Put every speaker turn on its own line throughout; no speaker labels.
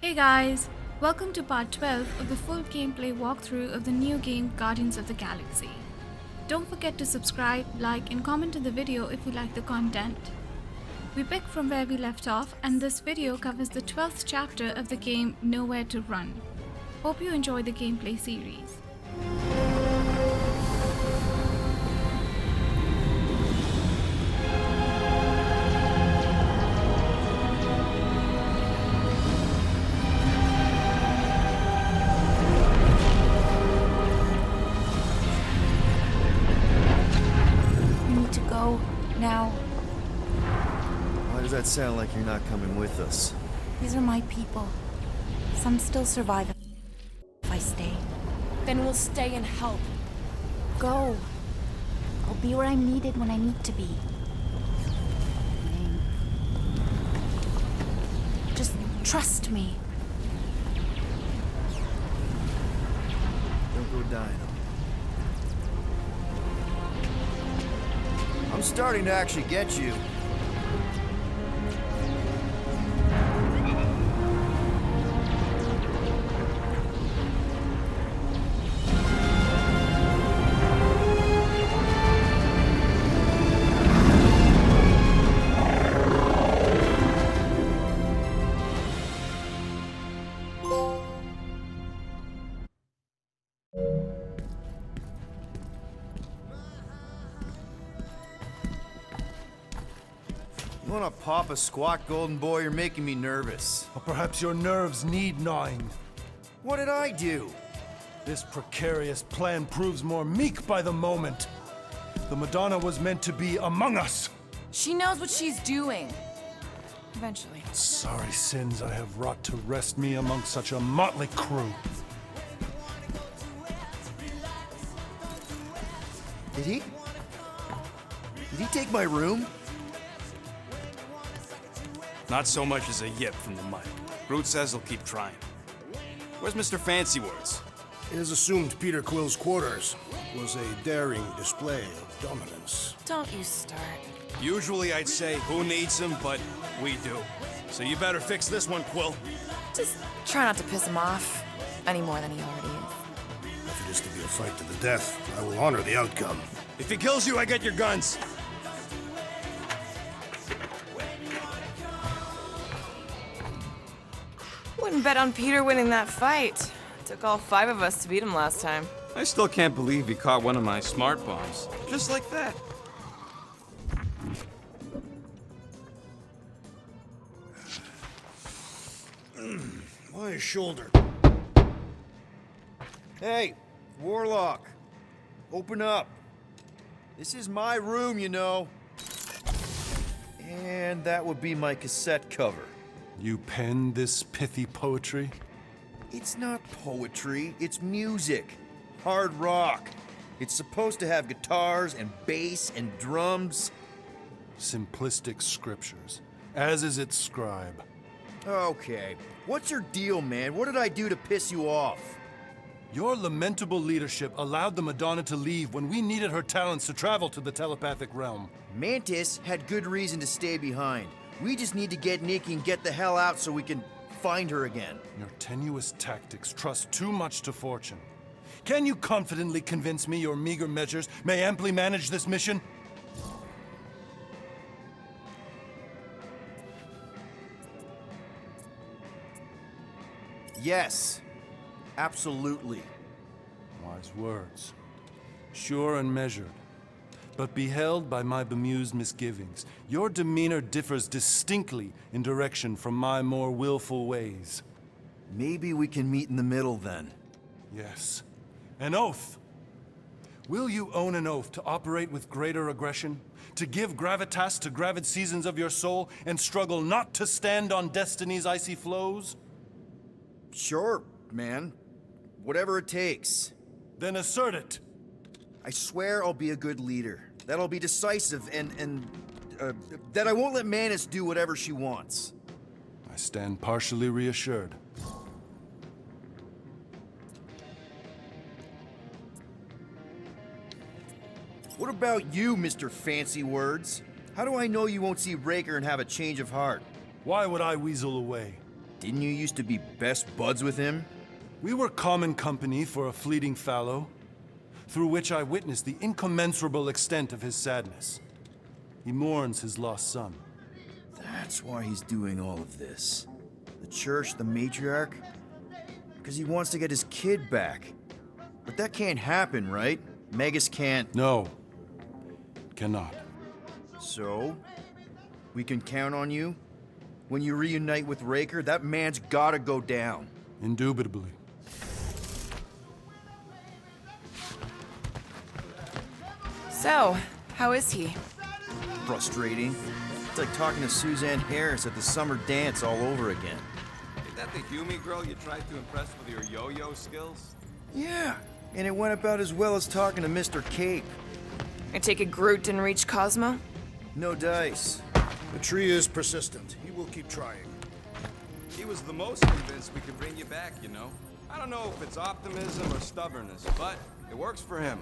Hey guys, welcome to part 12 of the full gameplay walkthrough of the new game Guardians of the Galaxy. Don't forget to subscribe, like and comment on the video if you like the content. We pick from where we left off and this video covers the 12th chapter of the game Nowhere to Run. Hope you enjoy the gameplay series.
Now,
Why does that sound like you're not coming with us?
these are my people. Some still survive if I stay.
Then we'll stay and help.
Go. I'll be where I'm needed when I need to be. Just trust me.
Don't go dying on me. I'm starting to actually get you. You wanna pop a squat, golden boy? You're making me nervous.
Or perhaps your nerves need gnawing.
What did I do?
This precarious plan proves more meek by the moment. The Madonna was meant to be among us.
She knows what she's doing. Eventually.
Sorry sins I have wrought to wrest me among such a motley crew.
Did he? Did he take my room?
Not so much as a yip from the mud. Groot says he'll keep trying. Where's Mr. Fancy Words?
It is assumed Peter Quill's quarters was a daring display of dominance.
Don't you start.
Usually I'd say, who needs him, but we do. So you better fix this one, Quill.
Just try not to piss him off any more than he already is.
If it is to be a fight to the death, I will honor the outcome.
If he kills you, I get your guns.
Wouldn't bet on Peter winning that fight. Took all 5 of us to beat him last time.
I still can't believe he caught one of my smart bombs. Just like that.
My shoulder.
Hey, Warlock. Open up. This is my room, you know. And that would be my cassette cover.
You penned this pithy poetry?
It's not poetry, it's music. Hard rock. It's supposed to have guitars and bass and drums.
Simplistic scriptures, as is its scribe.
Okay. What's your deal, man? What did I do to piss you off?
Your lamentable leadership allowed the Madonna to leave when we needed her talents to travel to the telepathic realm.
Mantis had good reason to stay behind. We just need to get Nikki and get the hell out so we can find her again.
Your tenuous tactics trust too much to fortune. Can you confidently convince me your meager measures may amply manage this mission?
Yes. Absolutely.
Wise words. Sure and measured. But beheld by my bemused misgivings, your demeanor differs distinctly in direction from my more willful ways.
Maybe we can meet in the middle then.
Yes. An oath. Will you own an oath to operate with greater aggression? To give gravitas to gravid seasons of your soul and struggle not to stand on destiny's icy flows?
Sure, man. Whatever it takes.
Then assert it.
I swear I'll be a good leader. That I'll be decisive and that I won't let Mantis do whatever she wants.
I stand partially reassured.
What about you, Mr. Fancy Words? How do I know you won't see Raker and have a change of heart?
Why would I weasel away?
Didn't you used to be best buds with him?
We were common company for a fleeting fallow, through which I witnessed the incommensurable extent of his sadness. He mourns his lost son.
That's why he's doing all of this. The church, the matriarch? Because he wants to get his kid back. But that can't happen, right? Magus can't...
No, cannot.
So? We can count on you? When you reunite with Raker, that man's gotta go down.
Indubitably.
So, how is he?
Frustrating. It's like talking to Suzanne Harris at the summer dance all over again.
Is that the Hume girl you tried to impress with your yo-yo skills?
Yeah, and it went about as well as talking to Mr. Cape.
I take it Groot didn't reach Cosmo?
No dice.
The tree is persistent. He will keep trying.
He was the most convinced we could bring you back, you know? I don't know if it's optimism or stubbornness, but it works for him.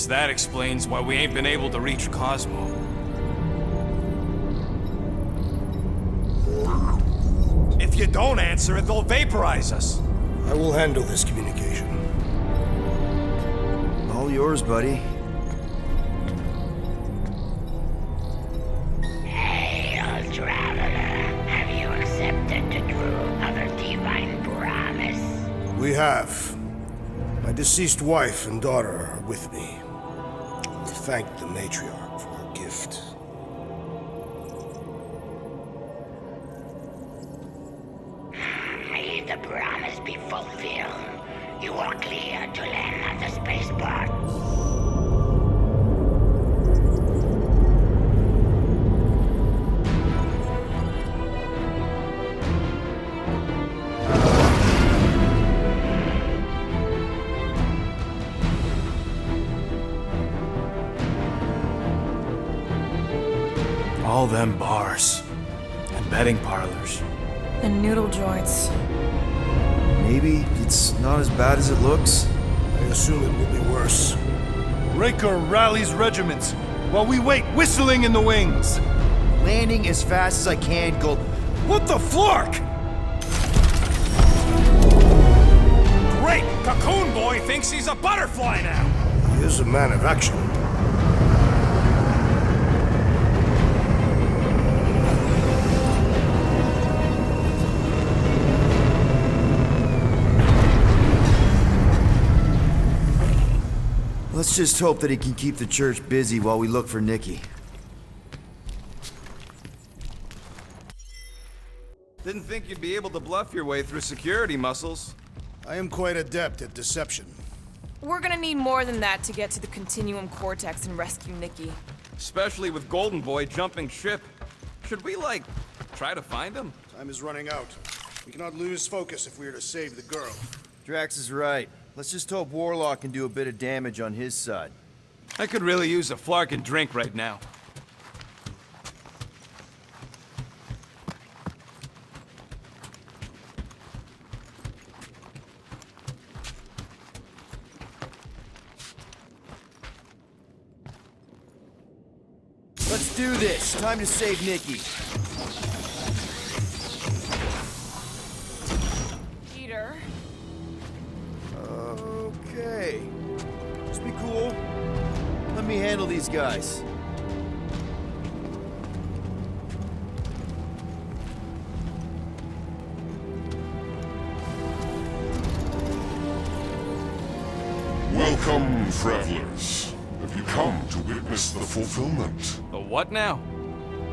That explains why we ain't been able to reach Cosmo. If you don't answer it, they'll vaporize us.
I will handle this communication.
All yours, buddy.
Hail, traveler. Have you accepted the truth of a divine promise?
We have. My deceased wife and daughter are with me. Thank the matriarch for her gift.
May the promise be fulfilled. You are clear to land at the spaceport.
All them bars and betting parlors.
And noodle joints.
Maybe it's not as bad as it looks.
I assume it will be worse.
Raker rallies regiments while we wait whistling in the wings.
Landing as fast as I can, go. What the flark?
Great! Cocoon Boy thinks he's a butterfly now!
He is a man of action.
Let's just hope that he can keep the church busy while we look for Nikki.
Didn't think you'd be able to bluff your way through security muscles.
I am quite adept at deception.
We're gonna need more than that to get to the Continuum Cortex and rescue Nikki.
Especially with Golden Boy jumping ship. Should we, like, try to find him?
Time is running out. We cannot lose focus if we are to save the girl.
Drax is right. Let's just hope Warlock can do a bit of damage on his side.
I could really use a flarkin' drink right now.
Let's do this. Time to save Nikki.
Peter?
Okay. Just be cool. Let me handle these guys.
Welcome, travelers. Have you come to witness the fulfillment?
The what now?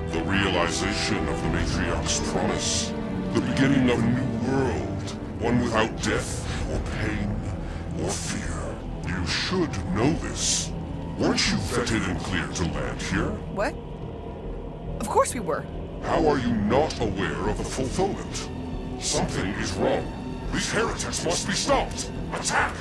The realization of the Matriarch's promise. The beginning of a new world. One without death, or pain, or fear. You should know this. Weren't you vetted and cleared to land here?
What? Of course we were.
How are you not aware of the fulfillment? Something is wrong. These heretics must be stopped. Attack!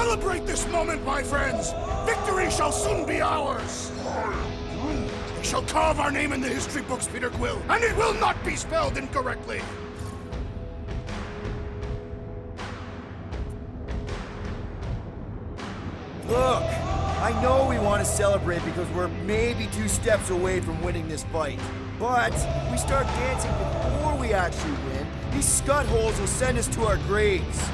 Celebrate this moment, my friends! Victory shall soon be ours! We shall carve our name in the history books, Peter Quill, and it will not be spelled incorrectly!
Look, I know we want to celebrate because we're maybe 2 steps away from winning this fight. But if we start dancing before we actually win, these scut holes will send us to our graves.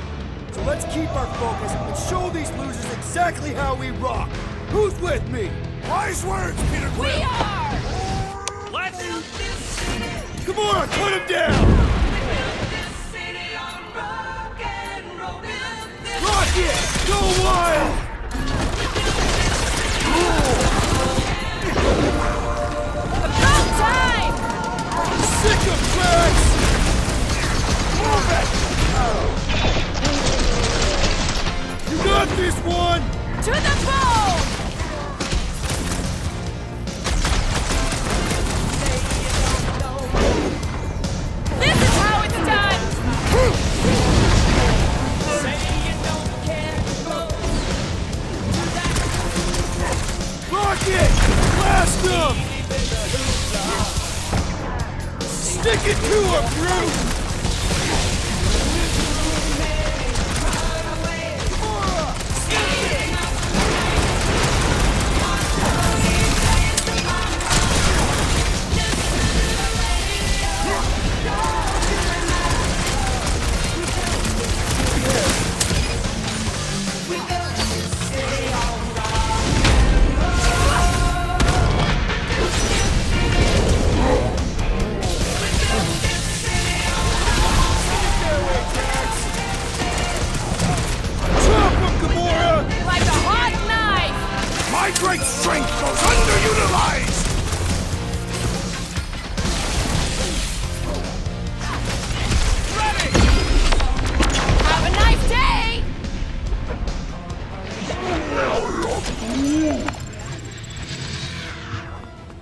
So let's keep our focus and show these losers exactly how we rock. Who's with me?
Wise words, Peter Quill!
We are!
Let's...
Come on, put him down! Rock it! Go wild!
About time!
Sick of tracks! Move it! You got this one!
To the bone! This is how it's done!
Rock it! Blast them! Stick it to him, brute!
Like a hot knife!
My great strength goes underutilized!
Have a nice day!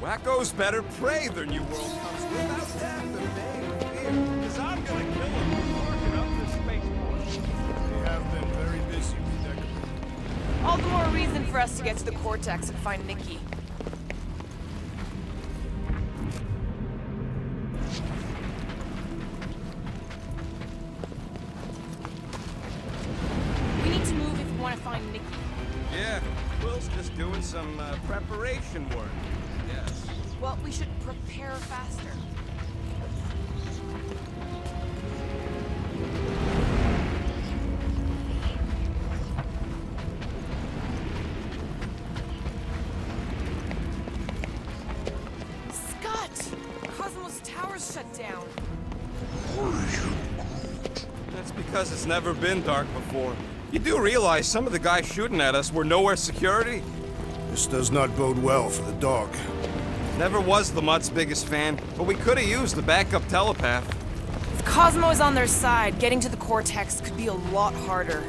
Wackos better pray their new world comes without death and pain. Because I'm gonna kill them for working up this spaceport.
They have been very busy with decorating.
All the more reason for us to get to the Cortex and find Nikki. We need to move if we want to find Nikki.
Yeah, Will's just doing some preparation work. Yes.
Well, we should prepare faster. Scott! Cosmos Tower's shut down.
That's because it's never been dark before. You do realize some of the guys shooting at us were Knowhere security?
This does not bode well for the dog.
Never was the Mutt's biggest fan, but we could have used the backup telepath.
If Cosmo is on their side, getting to the Cortex could be a lot harder.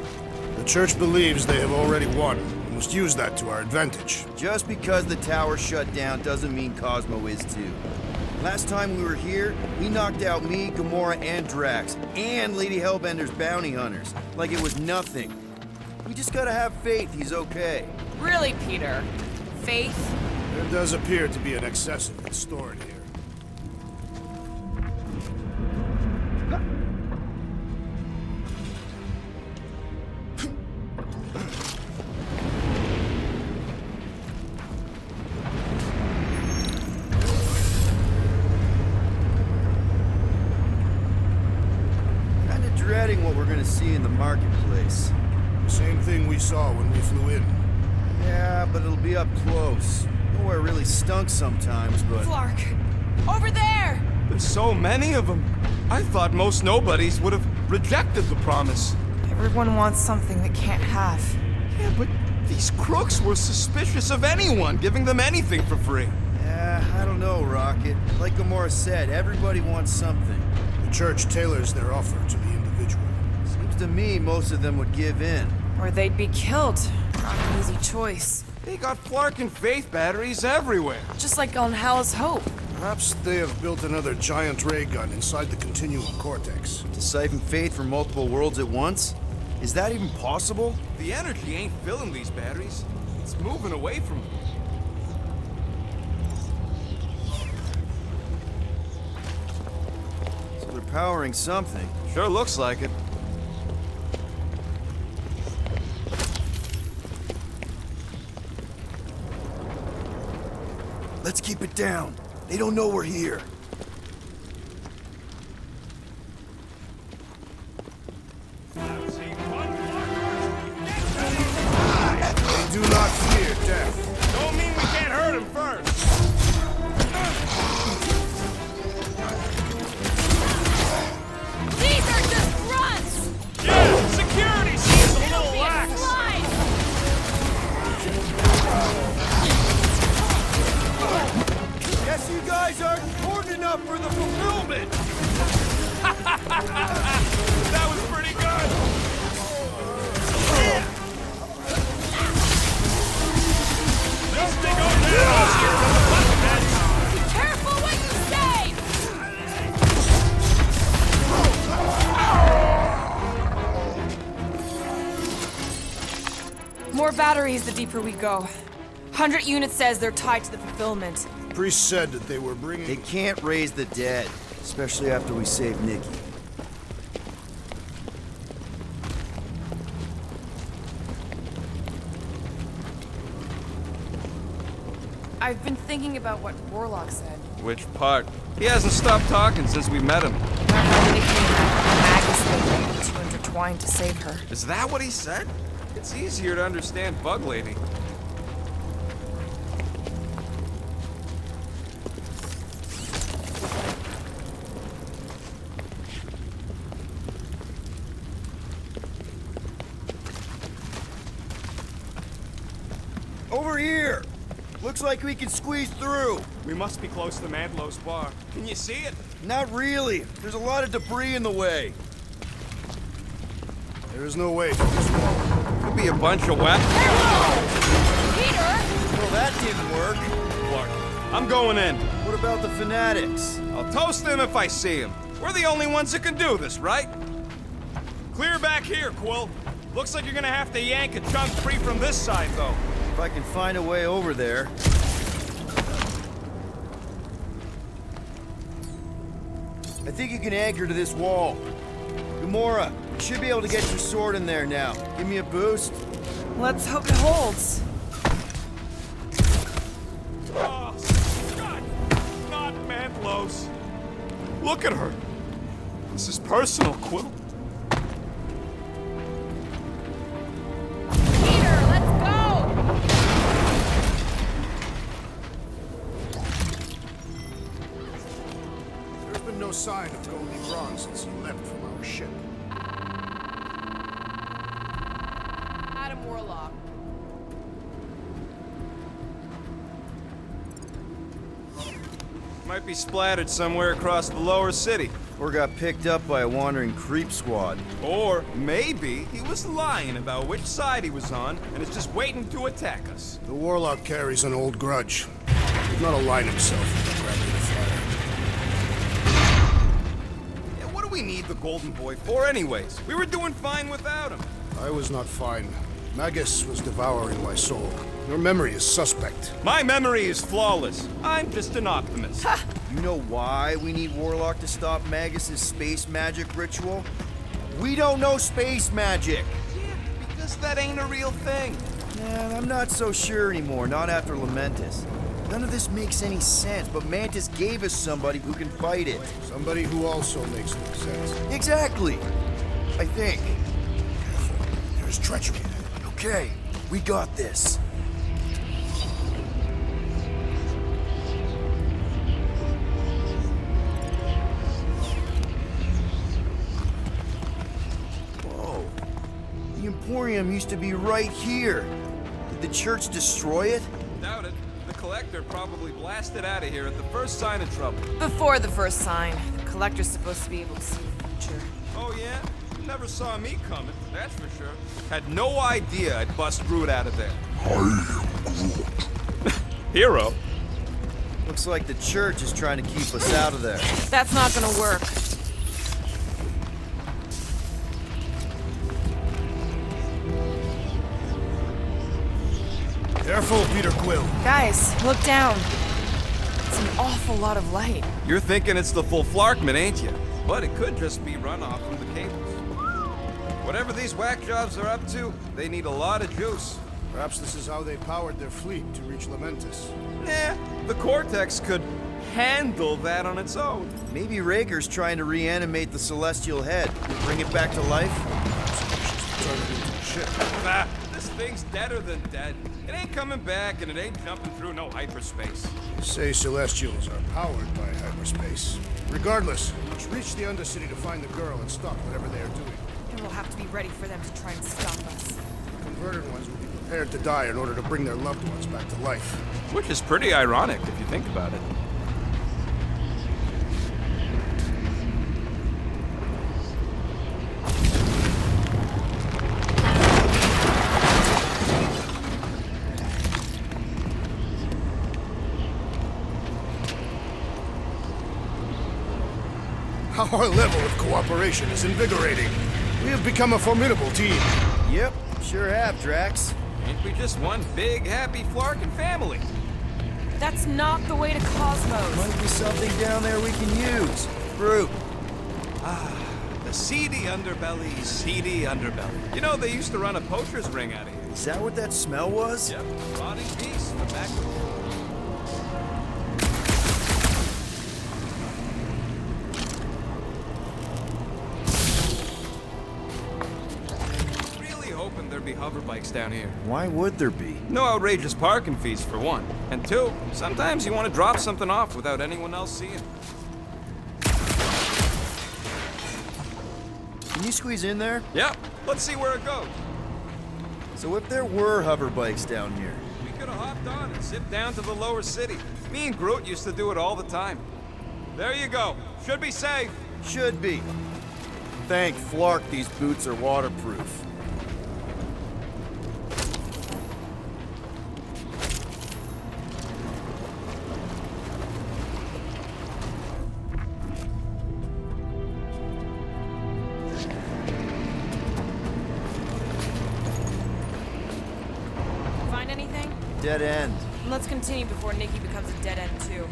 The Church believes they have already won. We must use that to our advantage.
Just because the tower shut down doesn't mean Cosmo is too. Last time we were here, he knocked out me, Gamora, and Drax, and Lady Hellbender's bounty hunters, like it was nothing. We just gotta have faith he's okay.
Really, Peter? Faith?
There does appear to be an excess of it stored here.
Kinda dreading what we're gonna see in the marketplace.
The same thing we saw when we flew in.
Yeah, but it'll be up close. Nowhere really stunk sometimes, but...
Flark! Over there!
There's so many of them. I thought most nobodies would have rejected the promise.
Everyone wants something they can't have.
Yeah, but these crooks were suspicious of anyone giving them anything for free.
Yeah, I don't know, Rocket. Like Gamora said, everybody wants something.
The Church tailors their offer to the individual.
Seems to me most of them would give in.
Or they'd be killed. Not an easy choice.
They got Flark and Faith batteries everywhere.
Just like on Hell's Hope.
Perhaps they have built another giant ray gun inside the Continuum Cortex.
To siphon faith from multiple worlds at once? Is that even possible?
The energy ain't filling these batteries. It's moving away from them.
So they're powering something.
Sure looks like it.
Let's keep it down. They don't know we're here.
They do not fear death.
Don't mean we can't hurt him first.
These are just grunts!
Yeah, security seems a little lax.
Guess you guys aren't important enough for the fulfillment!
That was pretty good. Let's dig our nails here to the bucketheads.
Careful what you say!
More batteries the deeper we go. 100 units says they're tied to the fulfillment.
Priest said that they were bringing...
They can't raise the dead, especially after we save Nikki.
I've been thinking about what Warlock said.
Which part? He hasn't stopped talking since we met him.
About how Nikki and Magus may be too intertwined to save her.
Is that what he said? It's easier to understand Bug Lady.
Over here! Looks like we can squeeze through.
We must be close to Mantlo's bar. Can you see it?
Not really. There's a lot of debris in the way.
There is no way through this wall.
Could be a bunch of weapons.
Peter!
Well, that didn't work.
Clark, I'm going in.
What about the fanatics?
I'll toast them if I see them. We're the only ones that can do this, right? Clear back here, Quill. Looks like you're gonna have to yank a chunk free from this side, though.
If I can find a way over there. I think you can anchor to this wall. Gamora, you should be able to get your sword in there now. Give me a boost.
Let's hope it holds.
Oh, God! Not Mantlo's. Look at her. This is personal, Quill.
Peter, let's go!
There's been no sign of Goldie Braun since he left from our ship.
Adam Warlock.
Might be splattered somewhere across the lower city.
Or got picked up by a wandering creep squad.
Or maybe he was lying about which side he was on and is just waiting to attack us.
The Warlock carries an old grudge. He did not align himself with the gravity of fire.
Yeah, what do we need the Golden Boy for anyways? We were doing fine without him.
I was not fine. Magus was devouring my soul. Your memory is suspect.
My memory is flawless. I'm just an optimist.
You know why we need Warlock to stop Magus's space magic ritual? We don't know space magic!
Yeah, because that ain't a real thing.
Yeah, I'm not so sure anymore, not after Lamentus. None of this makes any sense, but Mantis gave us somebody who can fight it.
Somebody who also makes no sense.
Exactly! I think.
Careful. There's treachery.
Okay, we got this. Whoa. The Emporium used to be right here. Did the church destroy it?
Doubt it. The Collector probably blasted out of here at the first sign of trouble.
Before the first sign, the Collector's supposed to be able to see the future.
Oh yeah? Never saw me coming, that's for sure. Had no idea I'd bust Groot out of there. Hero?
Looks like the church is trying to keep us out of there.
That's not gonna work.
Careful, Peter Quill.
Guys, look down. It's an awful lot of light.
You're thinking it's the full Flarkman, ain't you? But it could just be runoff from the cables. Whatever these whack jobs are up to, they need a lot of juice.
Perhaps this is how they powered their fleet to reach Lamentus.
The Cortex could handle that on its own.
Maybe Raker's trying to reanimate the Celestial Head. Bring it back to life?
Turn it into a ship.
Ah, this thing's deader than dead. It ain't coming back, and it ain't jumping through no hyperspace.
You say Celestials are powered by hyperspace. Regardless, we must reach the Undercity to find the girl and stop whatever they are doing.
And we'll have to be ready for them to try and stop us.
The converted ones will be prepared to die in order to bring their loved ones back to life.
Which is pretty ironic, if you think about it.
Our level of cooperation is invigorating. We have become a formidable team.
Yep, sure have, Drax.
Ain't we just one big, happy Flarkin family?
That's not the way to Cosmos.
Might be something down there we can use. Fruit.
The seedy underbelly. You know, they used to run a poacher's ring out of here.
Is that what that smell was?
Yep, rotting piece from back with hoping there'd be hover bikes down here.
Why would there be?
No outrageous parking fees, for one. And two, sometimes you want to drop something off without anyone else seeing.
Can you squeeze in there?
Yep, let's see where it goes.
So if there were hover bikes down here,
We could have hopped on and zipped down to the lower city. Me and Groot used to do it all the time. There you go. Should be safe.
should be. Thank Flark these boots are waterproof.
Find anything?
Dead end.
Let's continue before Nikki becomes a dead end too.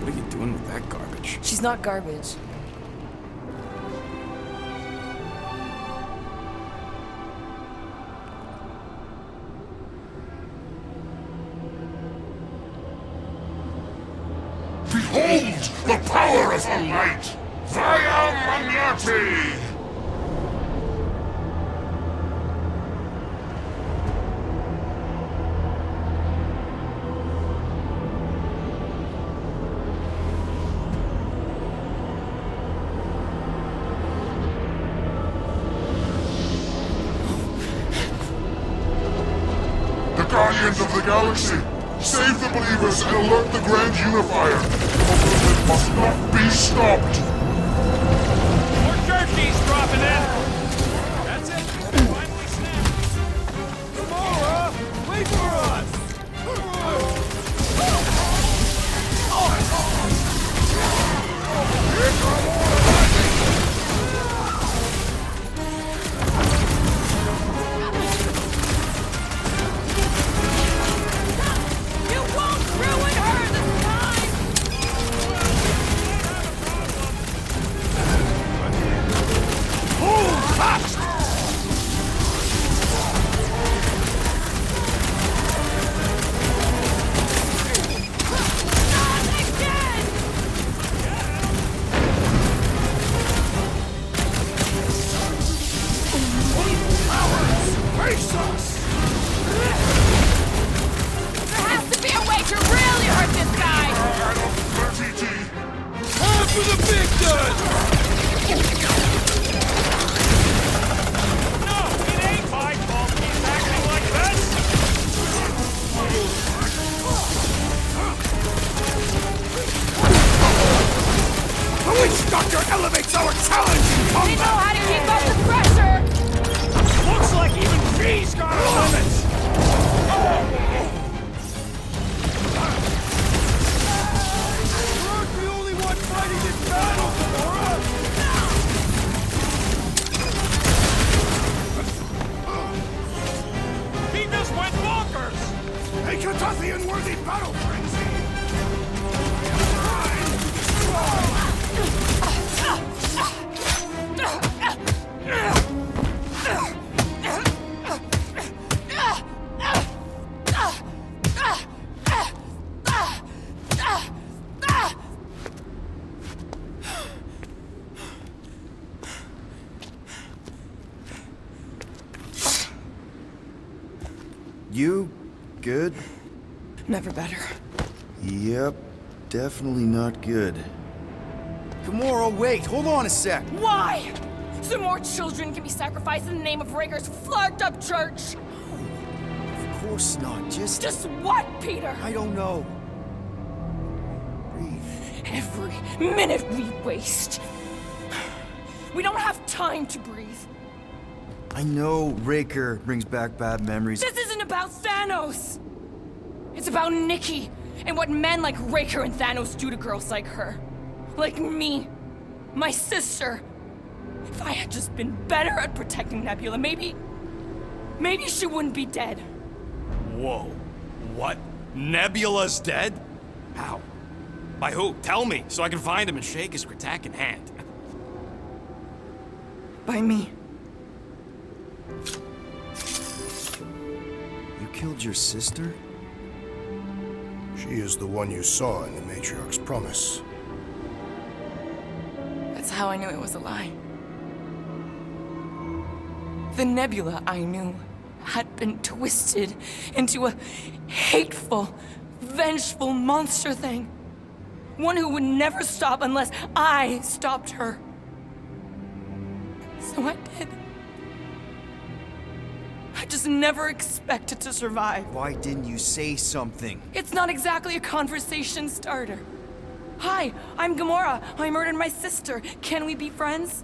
What are you doing with that garbage?
She's not garbage.
Behold the power of the light! Via Magnati! The Guardians of the Galaxy! Save the believers and alert the Grand Unifier! It must not be stopped!
More jerkies dropping in! That's it! Finally snapped!
Gamora! Wait for us!
You won't ruin her this time! Not again!
Face us!
There has to be a way to really hurt this guy!
TT!
Time for the big gun!
No, it ain't my fault he's acting like this!
elevates our challenge in
They
combat!
know how to keep up the pressure!
Looks like even she's got her limits!
We're the only one fighting this battle, Gamora!
He just went bonkers!
A Catathian-worthy battle frenzy! I am trying to destroy!
You good?
Never better.
Yep, definitely not good. Gamora, wait, hold on a sec.
Why? So more children can be sacrificed in the name of Raker's flagged-up church?
Of course not,
Just what, Peter?
I don't know. Breathe.
Every minute we waste. We don't have time to breathe.
I know Raker brings back bad memories.
This isn't about Thanos. It's about Nikki and what men like Raker and Thanos do to girls like her. Like me. My sister. If I had just been better at protecting Nebula, maybe she wouldn't be dead.
Whoa. What? Nebula's dead? How? By who? Tell me, so I can find him and shake his Kratakan hand.
By me.
You killed your sister?
She is the one you saw in the Matriarch's promise.
That's how I knew it was a lie. The Nebula I knew had been twisted into a hateful, vengeful monster thing. One who would never stop unless I stopped her. So I did. I just never expected to survive.
Why didn't you say something?
It's not exactly a conversation starter. Hi, I'm Gamora. I murdered my sister. Can we be friends?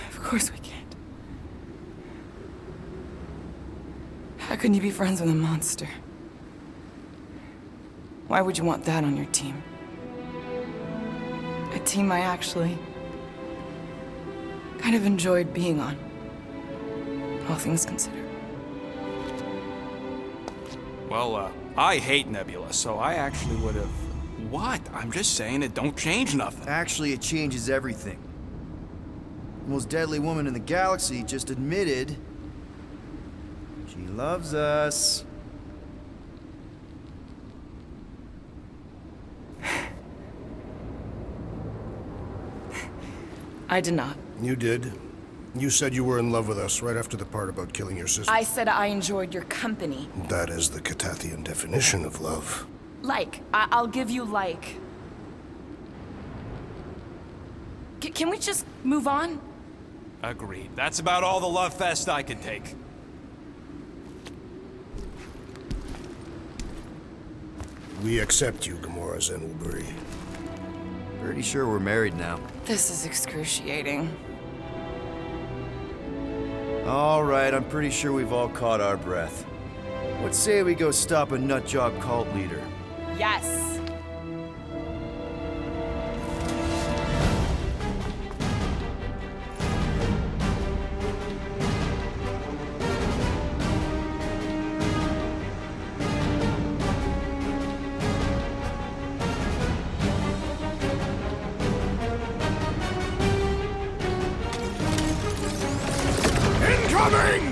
Of course we can't. How can you be friends with a monster? Why would you want that on your team? A team I actually kind of enjoyed being on, all things considered.
Well, I hate Nebula, so I actually would have... What? I'm just saying it don't change nothing.
Actually, it changes everything. The most deadly woman in the galaxy just admitted she loves us.
I did not.
You did. You said you were in love with us right after the part about killing your sister.
I said I enjoyed your company.
That is the Catathian definition of love.
Like. I'll give you like. Can we just move on?
Agreed. That's about all the love fest I can take.
We accept you, Gamora Zenwilbury.
Pretty sure we're married now.
This is excruciating.
All right, I'm pretty sure we've all caught our breath. What say we go stop a nutjob cult leader?
Yes.
Incoming!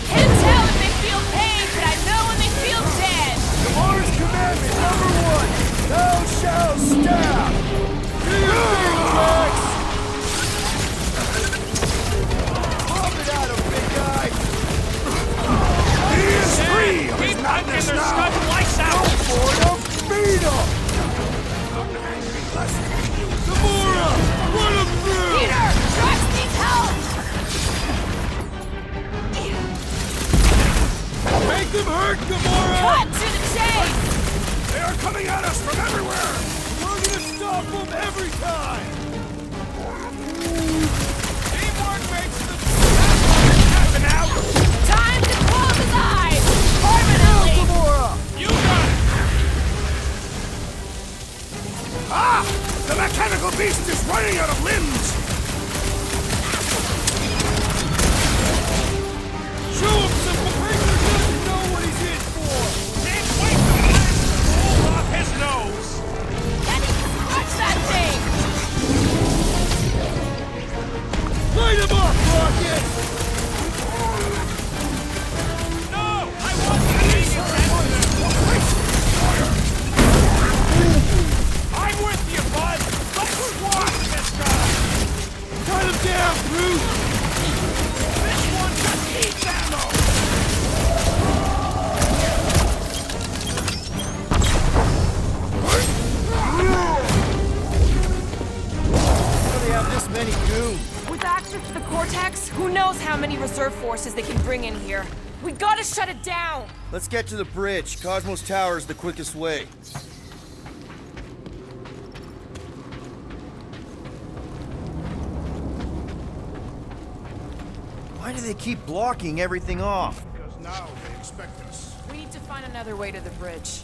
Can't tell if they feel pain, but I know when they feel dead.
Gamora's commandment #1, thou shalt stab! Do your thing, Jax! Pump it at him, big guy!
He is free of his
Keep
madness
their
now!
scud lights out!
For him, beat him! Gamora, run him through!
Peter, Drax needs help!
Make them hurt, Gamora!
Cut to the chase!
are coming at us from everywhere!
We're gonna stop them every time!
Teamwork makes the happen out!
Time to close his eyes! Permanently!
You got it!
Ah! The mechanical beast is running out of limbs!
Show him some paprika! He doesn't know what he's in for!
Can't wait to blast the hole off his nose!
Can he scratch that thing?
Light him up, Rocket!
No! I wasn't being intentional! I'm with you, bud! Let's squash this guy!
Cut him down, Bruce!
This one just needs ammo!
How do they have this many goons?
With access to the Cortex, who knows how many reserve forces they can bring in here. We gotta shut it down!
Let's get to the bridge. Cosmos Tower is the quickest way. Why do they keep blocking everything off?
Because now they expect us.
We need to find another way to the bridge.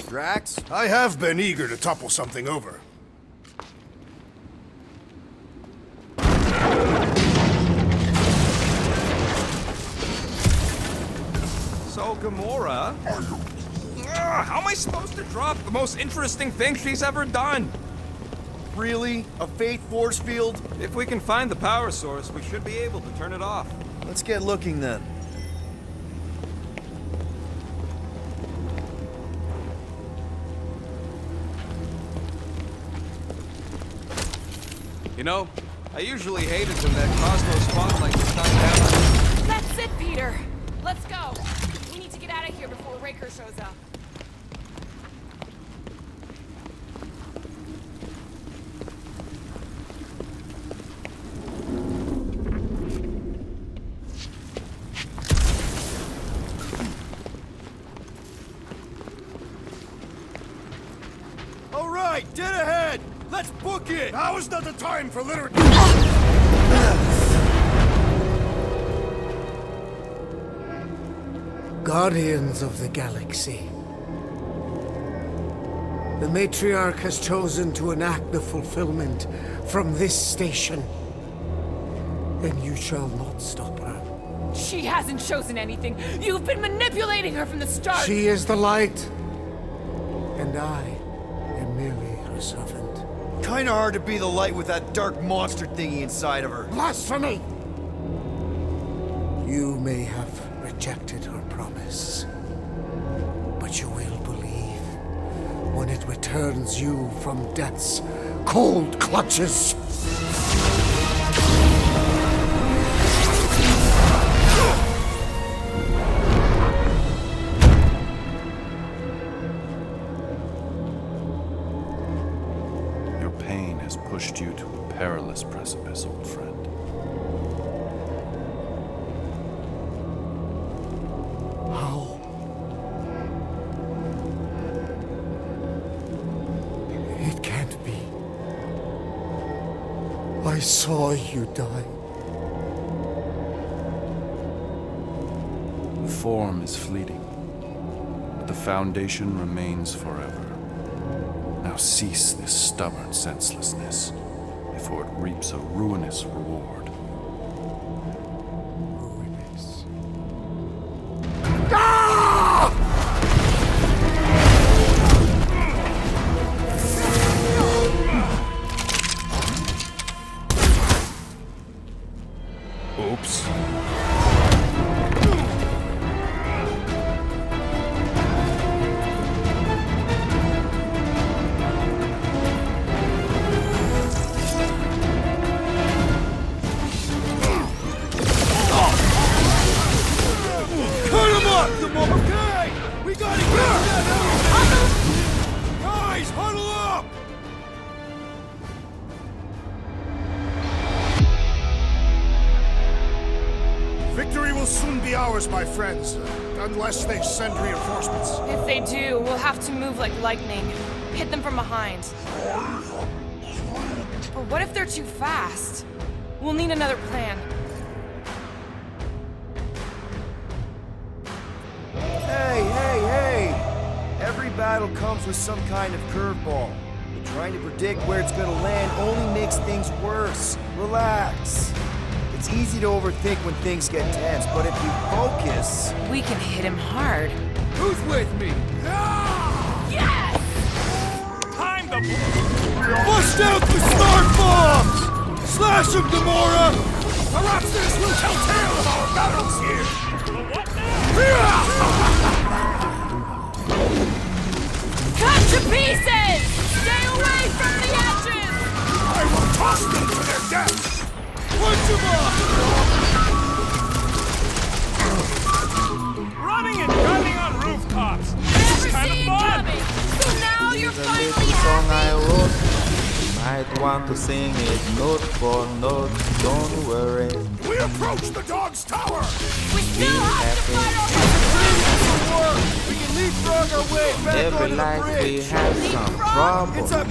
Drax?
I have been eager to topple something over.
So, Gamora... how am I supposed to drop the most interesting thing she's ever done?
Really? A faith force field?
If we can find the power source, we should be able to turn it off.
Let's get looking then.
You know, I usually hated when that Cosmos spotlight shines down.
That's it, Peter! Let's go! We need to get out of here before Raker shows up.
All right, dead ahead! Let's book it!
Now is not the time for litter.
Guardians of the Galaxy. The Matriarch has chosen to enact the fulfillment from this station. And you shall not stop her.
She hasn't chosen anything! You've been manipulating her from the start!
She is the light. And I am merely her servant.
Kinda hard to be the light with that dark monster thingy inside of her.
Blasphemy! You may have rejected her promise, but you will believe when it returns you from death's cold clutches.
Your pain has pushed you to a perilous precipice, old friend.
How? It can't be. I saw you die.
The form is fleeting, but the foundation remains forever. Now cease this stubborn senselessness, before it reaps a ruinous reward.
Ruinous.
Oops.
ours, my friends. Unless they send reinforcements.
If they do, we'll have to move like lightning. Hit them from behind. But what if they're too fast? We'll need another plan.
Hey! Every battle comes with some kind of curveball. But trying to predict where it's gonna land only makes things worse. Relax. It's easy to overthink when things get tense, but if you focus...
We can hit him hard.
Who's with me?
Yes!
Time to...
Bust out the smart bombs! Slash him, Gamora!
Perhaps this will tell tale of our battles here!
Cut to pieces! Stay away from the edges!
I will toss them to their death!
Punch him up!
Running and gunning on rooftops!
Never
Kind of
see it
fun!
coming! So now you're
The
finally
little song I
happy!
wrote. Might want to sing it note for note. Don't worry.
We approach the dog's tower!
We still have to fight our way
We can leapfrog our way back
Every
onto the
life we
bridge!
have some
It's
trouble.
up!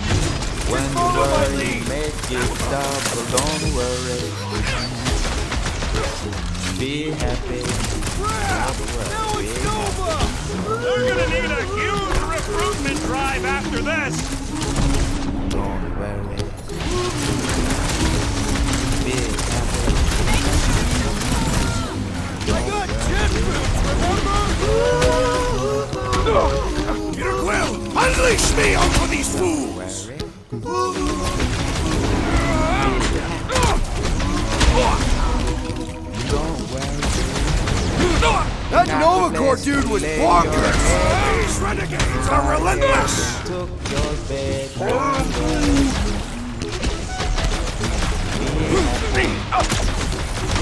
When you
follow my
worry,
lead.
make it double. Don't worry. Be happy.
Crap! Now it's Nova!
They're gonna need a huge recruitment drive after this!
Don't worry. Be happy.
I got jet boots, remember?
Peter Quill, unleash me onto these fools!
Don't worry.
That Nova Corps dude was bonkers!
These renegades are relentless!
Took your bed.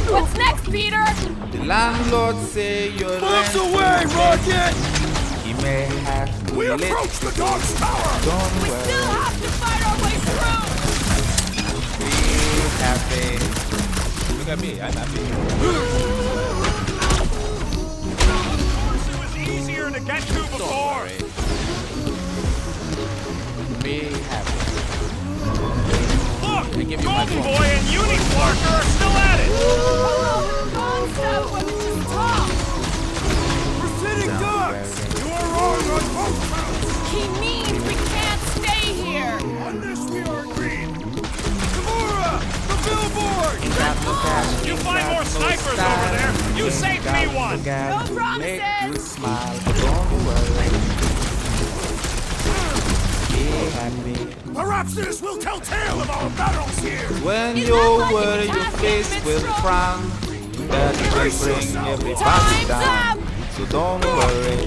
What's next, Peter?
The landlord say your
Moves
rent
away, Rocket!
he may have to
We
let
approach the dog's tower!
Don't
Still
worry.
have to fight our way through!
Be happy. Look at me, I'm happy.
It was easier to get to before!
Be happy.
Look!
I give you my
Golden
phone.
Boy and Unicorker are still at it!
Concept when it's just talk!
We're sitting ducks!
You are wrong on both counts!
He means we can't stay here!
On this we are agreed!
Gamora! The billboard!
Got no cash,
You
got
find more
no
snipers
style.
over there! You saved me one!
Got
No
to make you
promises.
smile. Don't worry. Be happy.
Perhaps this will tell tale of our battles here!
When
It's
you
not like
worry,
an
your
attack
face
against
will
strong.
frown. That will
Brace
bring
yourself.
everybody
Time's
down.
up.
So don't worry.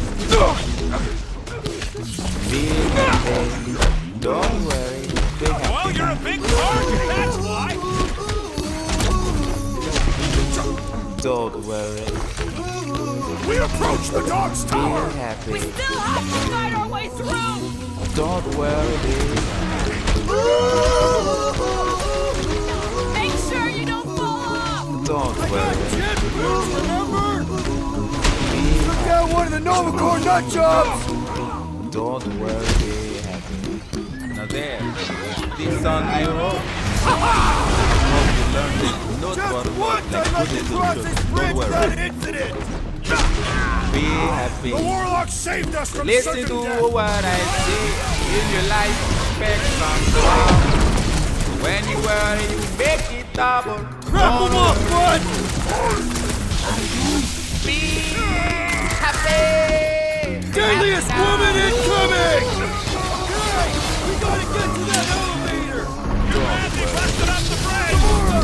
Be happy. Don't worry. Be happy.
Well, you're a big target, that's why!
Don't worry.
We approach the dog's
Be
tower!
We
happy.
still have to fight our way through!
Don't worry. Be
Make sure you don't fall off!
Don't worry.
Jet boots, remember?
Be
Took down one of the Nova Corps nut jobs!
Don't worry. Be happy. Now there. This song I wrote. Hope you learned it. Note
Just
for
once
note,
I'd like to cross
good
this
little
bridge
Don't worry.
without an incident!
Be happy.
The warlock saved us from
Listen
certain
to
death!
what I say in your life. Expect some trouble. When you worry, you make it double.
Wrap him up, bud!
Be happy.
Deadliest woman incoming! Guys, we gotta get to that elevator!
Randy busted up the bridge!
Gamora!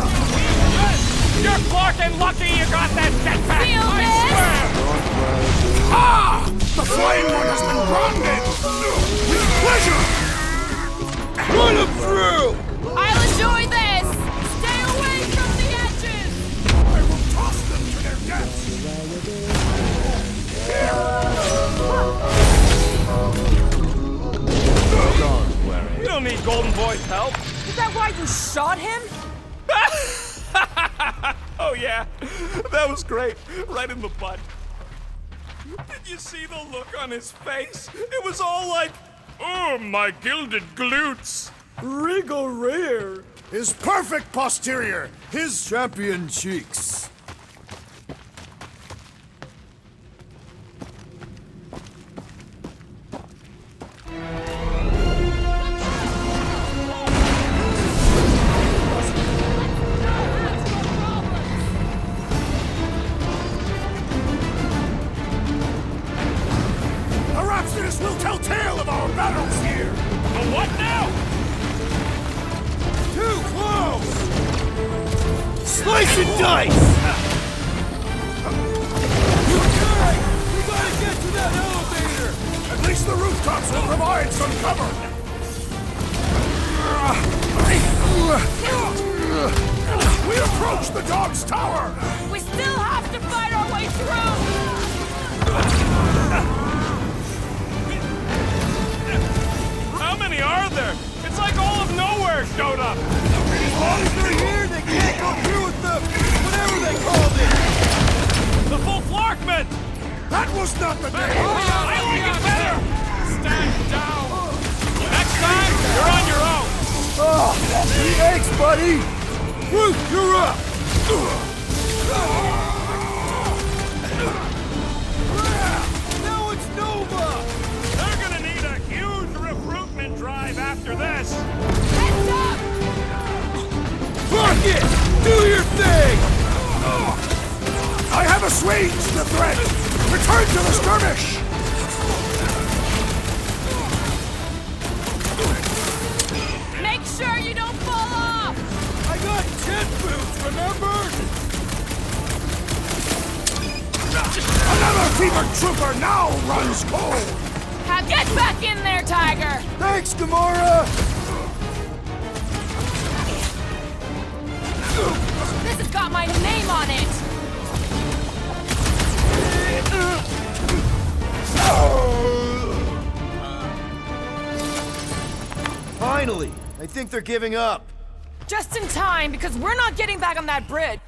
You're fucking lucky you got that jetpack!
Feel
I
this?
swear!
Ah! The Flame One has been grounded! With pleasure!
Run him through!
I'll enjoy this! Stay away from the edges!
I will toss them to their deaths!
You don't need Golden Boy's help!
Is that why you shot him?
Oh yeah, that was great. Right in the butt. Did you see the look on his face? It was all like, oh, my gilded glutes.
Regal rear.
His perfect posterior.
His champion cheeks.
The Rhapsodists will tell tale of our battles here.
But what now?
Too close! Slice and dice! Okay! We gotta get to that elevator!
At least the rooftops will provide some cover. We approach the dog's tower.
We still have to fight our way through!
How many are there? It's like all of Knowhere showed up.
As long as they're here, they can't go through with the... whatever they called it!
The full Flarkman!
That was not the day.
I like it better! Stand down! Next time, you're on your own!
Oh, thanks, buddy! Ruth, you're up! Now it's Nova!
They're gonna need a huge recruitment drive after this!
Heads up!
Fuck it! Do your thing!
I have assuaged the threat. Return to the skirmish.
Make sure you don't fall off!
I got jet boots, remember?
Another fevered trooper now runs cold.
Now get back in there, Tiger!
Thanks, Gamora!
This has got my name on it!
Finally! I think they're giving up.
Just in time, because we're not getting back on that bridge.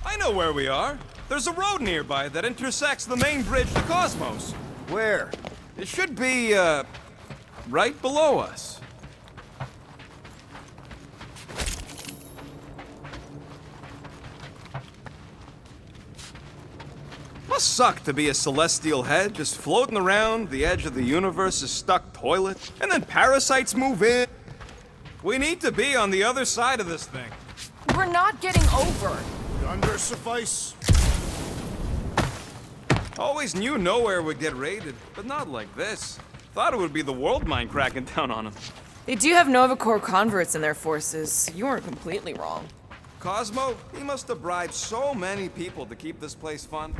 I know where we are. There's a road nearby that intersects the main bridge to Cosmos.
Where?
It should be, right below us. Must suck to be a celestial head, just floating around the edge of the universe's stuck toilet, and then parasites move in. We need to be on the other side of this thing.
We're not getting over.
Yonder suffice.
Always knew Knowhere would get raided, but not like this. Thought it would be the world mind cracking down on them.
They do have Nova Corps converts in their forces. You weren't completely wrong.
Cosmo, he must have bribed so many people to keep this place fun.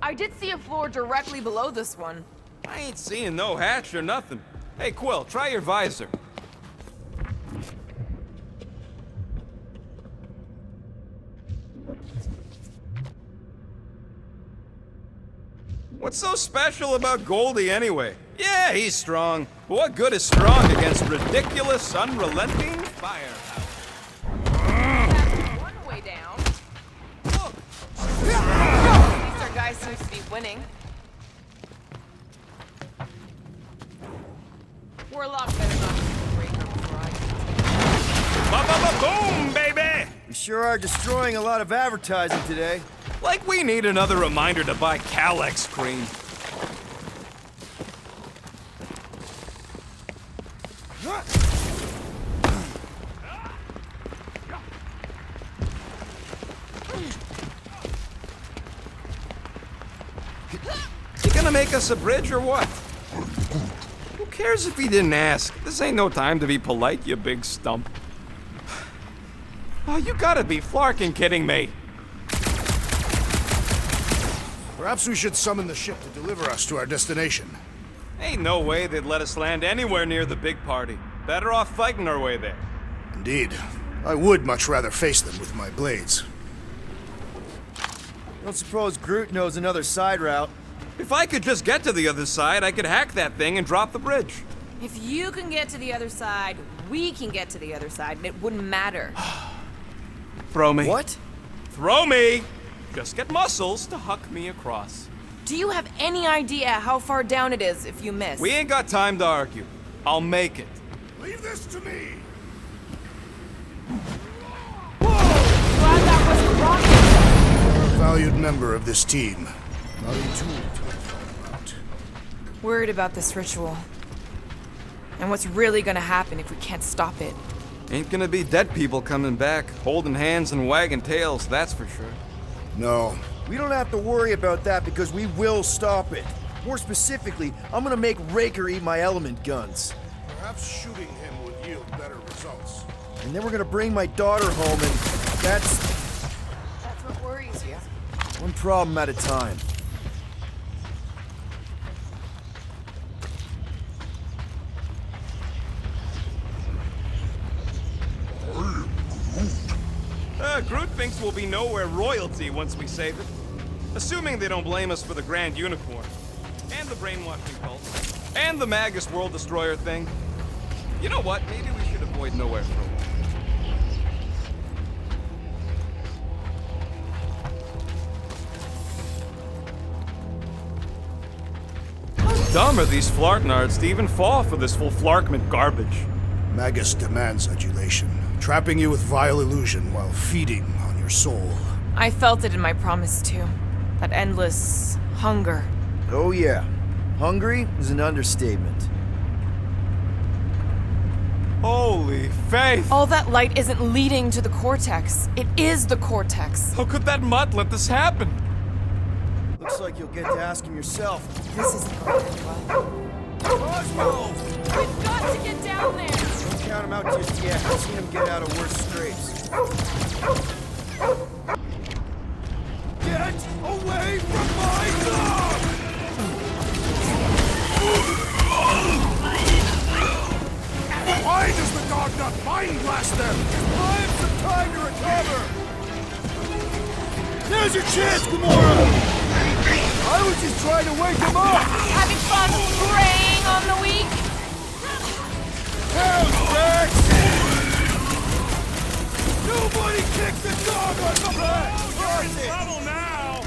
I did see a floor directly below this one.
I ain't seeing no hatch or nothing. Hey, Quill, try your visor. What's so special about Goldie anyway? Yeah, he's strong. But what good is strong against ridiculous, unrelenting firepower?
One way down. Look! At least our guy seems to be winning. We're a lot better not to break her before I
Ba-ba-ba-boom, baby!
We sure are destroying a lot of advertising today.
Like we need another reminder to buy Calyx cream. You gonna make us a bridge or what? Who cares if he didn't ask? This ain't no time to be polite, you big stump. Oh, you gotta be flarking kidding me.
Perhaps we should summon the ship to deliver us to our destination.
Ain't no way they'd let us land anywhere near the big party. Better off fighting our way there.
Indeed. I would much rather face them with my blades.
Don't suppose Groot knows another side route.
If I could just get to the other side, I could hack that thing and drop the bridge.
If you can get to the other side, we can get to the other side, and it wouldn't matter.
Throw me.
What?
Throw me! Just get muscles to huck me across.
Do you have any idea how far down it is if you miss?
We ain't got time to argue. I'll make it.
Leave this to me!
Glad that wasn't rocket.
You're a valued member of this team. Not a tool to be thrown about.
Worried about this ritual. And what's really gonna happen if we can't stop it.
Ain't gonna be dead people coming back, holding hands and wagging tails, that's for sure.
No.
We don't have to worry about that because we will stop it. More specifically, I'm gonna make Raker eat my element guns.
Perhaps shooting him would yield better results.
And then we're gonna bring my daughter home and that's
what worries you.
one problem at a time.
Groot thinks we'll be Knowhere royalty once we save it. Assuming they don't blame us for the Grand Unicorn. And the brainwashing cult. And the Magus World Destroyer thing. You know what? Maybe we should avoid Knowhere for a while. How dumb are these flartnards to even fall for this full flarkment garbage?
Magus demands adulation, trapping you with vile illusion while feeding on your soul.
I felt it in my promise too. That endless hunger.
Oh yeah. Hungry is an understatement.
Holy faith!
All that light isn't leading to the cortex. It is the cortex.
How could that mutt let this happen?
Looks like you'll get to ask him yourself.
This isn't going to end well.
Crossbow!
We've got to get down there!
Don't count him out just yet. I've seen him get out of worse scrapes. Get away from my dog!
Why does the dog not mind blast them?
I have some time to recover! There's your chance, Gamora! I was just trying to wake him up!
Having fun preying on the weak?
Hell's Rex! Nobody kicks the dog on the back!
We're in trouble now!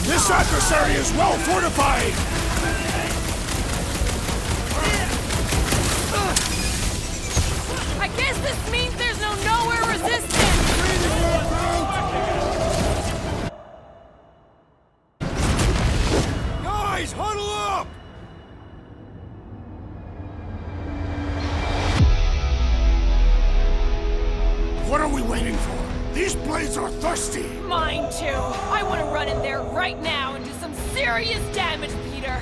This adversary is well fortified!
I guess this means there's no Knowhere resistance!
Guys, huddle up!
What are we waiting for? These blades are thirsty!
Mine too. I want to run in there right now and do some serious damage, Peter.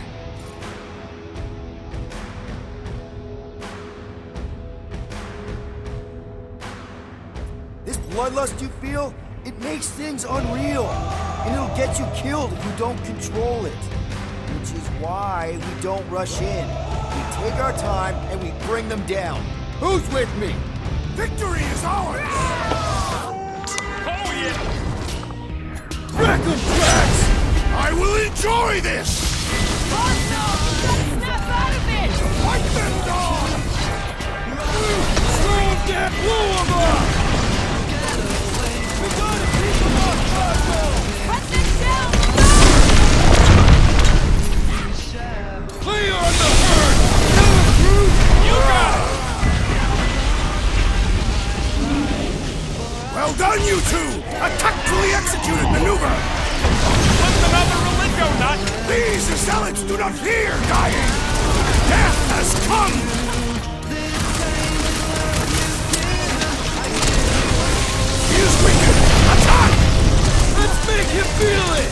This bloodlust you feel, it makes things unreal. And it'll get you killed if you don't control it. Which is why we don't rush in. We take our time and we bring them down. Who's with me?
Victory is ours!
Oh yeah!
Wreck 'em, Drax!
I will enjoy this!
Oh no! Snap out of it!
Fight them, dog!
Slow 'em down! Blow 'em up! We gotta keep 'em up, Crossbow!
Cut them down!
Clear on the herd!
You got it!
Well done, you two! A tactfully executed maneuver!
What's another relingo nut?
These zealots do not fear dying! Death has come! He is weakened! Attack!
Let's make him feel it!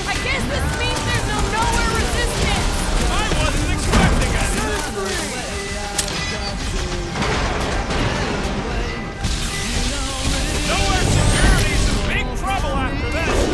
I guess this means there's no Knowhere resistance!
I wasn't expecting it! Knowhere security's in big trouble after this!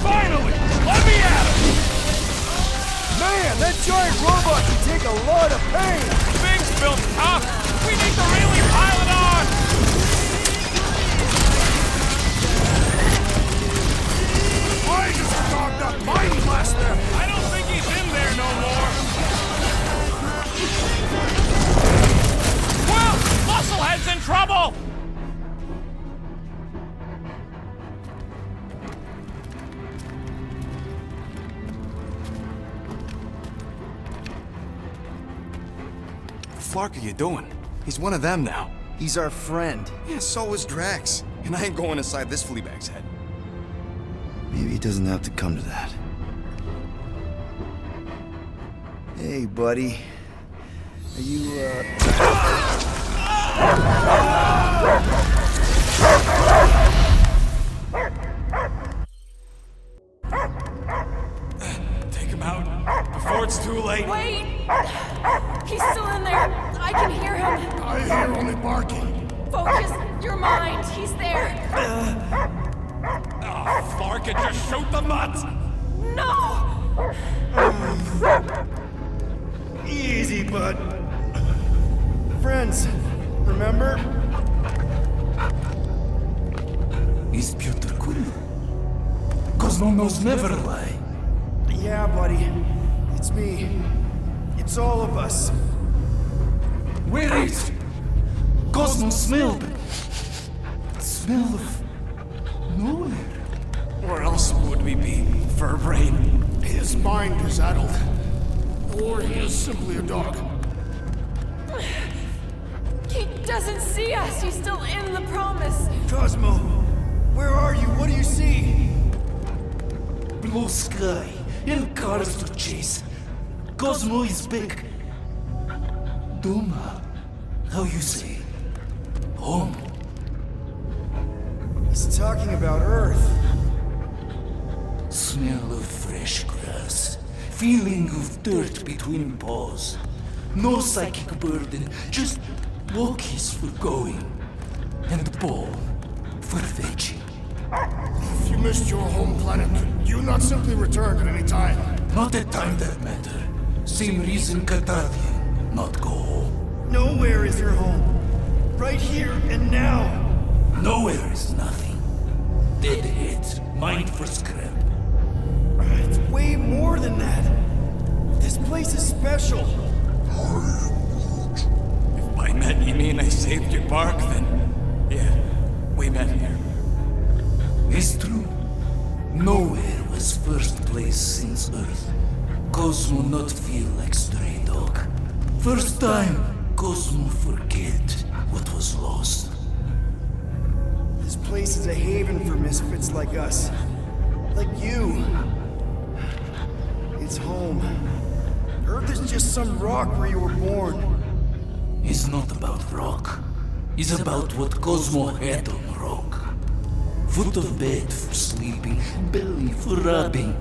Finally! Let me at him!
Man, that giant robot can take a lot of pain!
Thing's built tough! We need to really pile it on!
Why does the dog not mind blast them?
I don't think he's in there no more! Well, Musclehead's in trouble!
What the fuck are you doing? He's one of them now.
He's our friend.
Yeah, so is Drax. And I ain't going inside this fleabag's head.
Maybe it doesn't have to come to that. Hey, buddy. Are you,
Take him out before it's too late.
Wait! He's still in there. I can hear him.
I hear only barking.
Focus your mind. He's there.
Oh, Flark, it just shoot the nuts!
No!
Easy, bud. Friends, remember?
Is Peter Quill? Cosmo knows never lie.
Yeah, buddy. It's me. It's all of us.
Where is Cosmo smelled? Smell of nowhere.
Where else would we be, Furbrain?
His mind is addled. Or he is simply a dog.
He doesn't see us. He's still in the promise.
Cosmo, where are you? What do you see?
Blue sky and cars to chase. Cosmo is back. Doma, how you say? Home.
He's talking about Earth.
Smell of fresh grass. Feeling of dirt between paws. No psychic burden, just walkies for going. And ball for fetching.
If you missed your home planet, could you not simply return at any time?
Not at time that matter. Same reason Carthagian, not go home.
Nowhere is your home. Right here and now.
Nowhere is nothing. Dead heads, mind for scrap.
It's way more than that. This place is special.
If by met you mean I saved your bark, then yeah, we met here.
It's true. Nowhere was first place since Earth. Cosmo not feel like stray dog. First time, Cosmo forget what was lost.
This place is a haven for misfits like us. Like you. It's home. Earth is just some rock where you were born.
It's not about rock. It's about what Cosmo had on rock. Foot of bed for sleeping, belly for rubbing.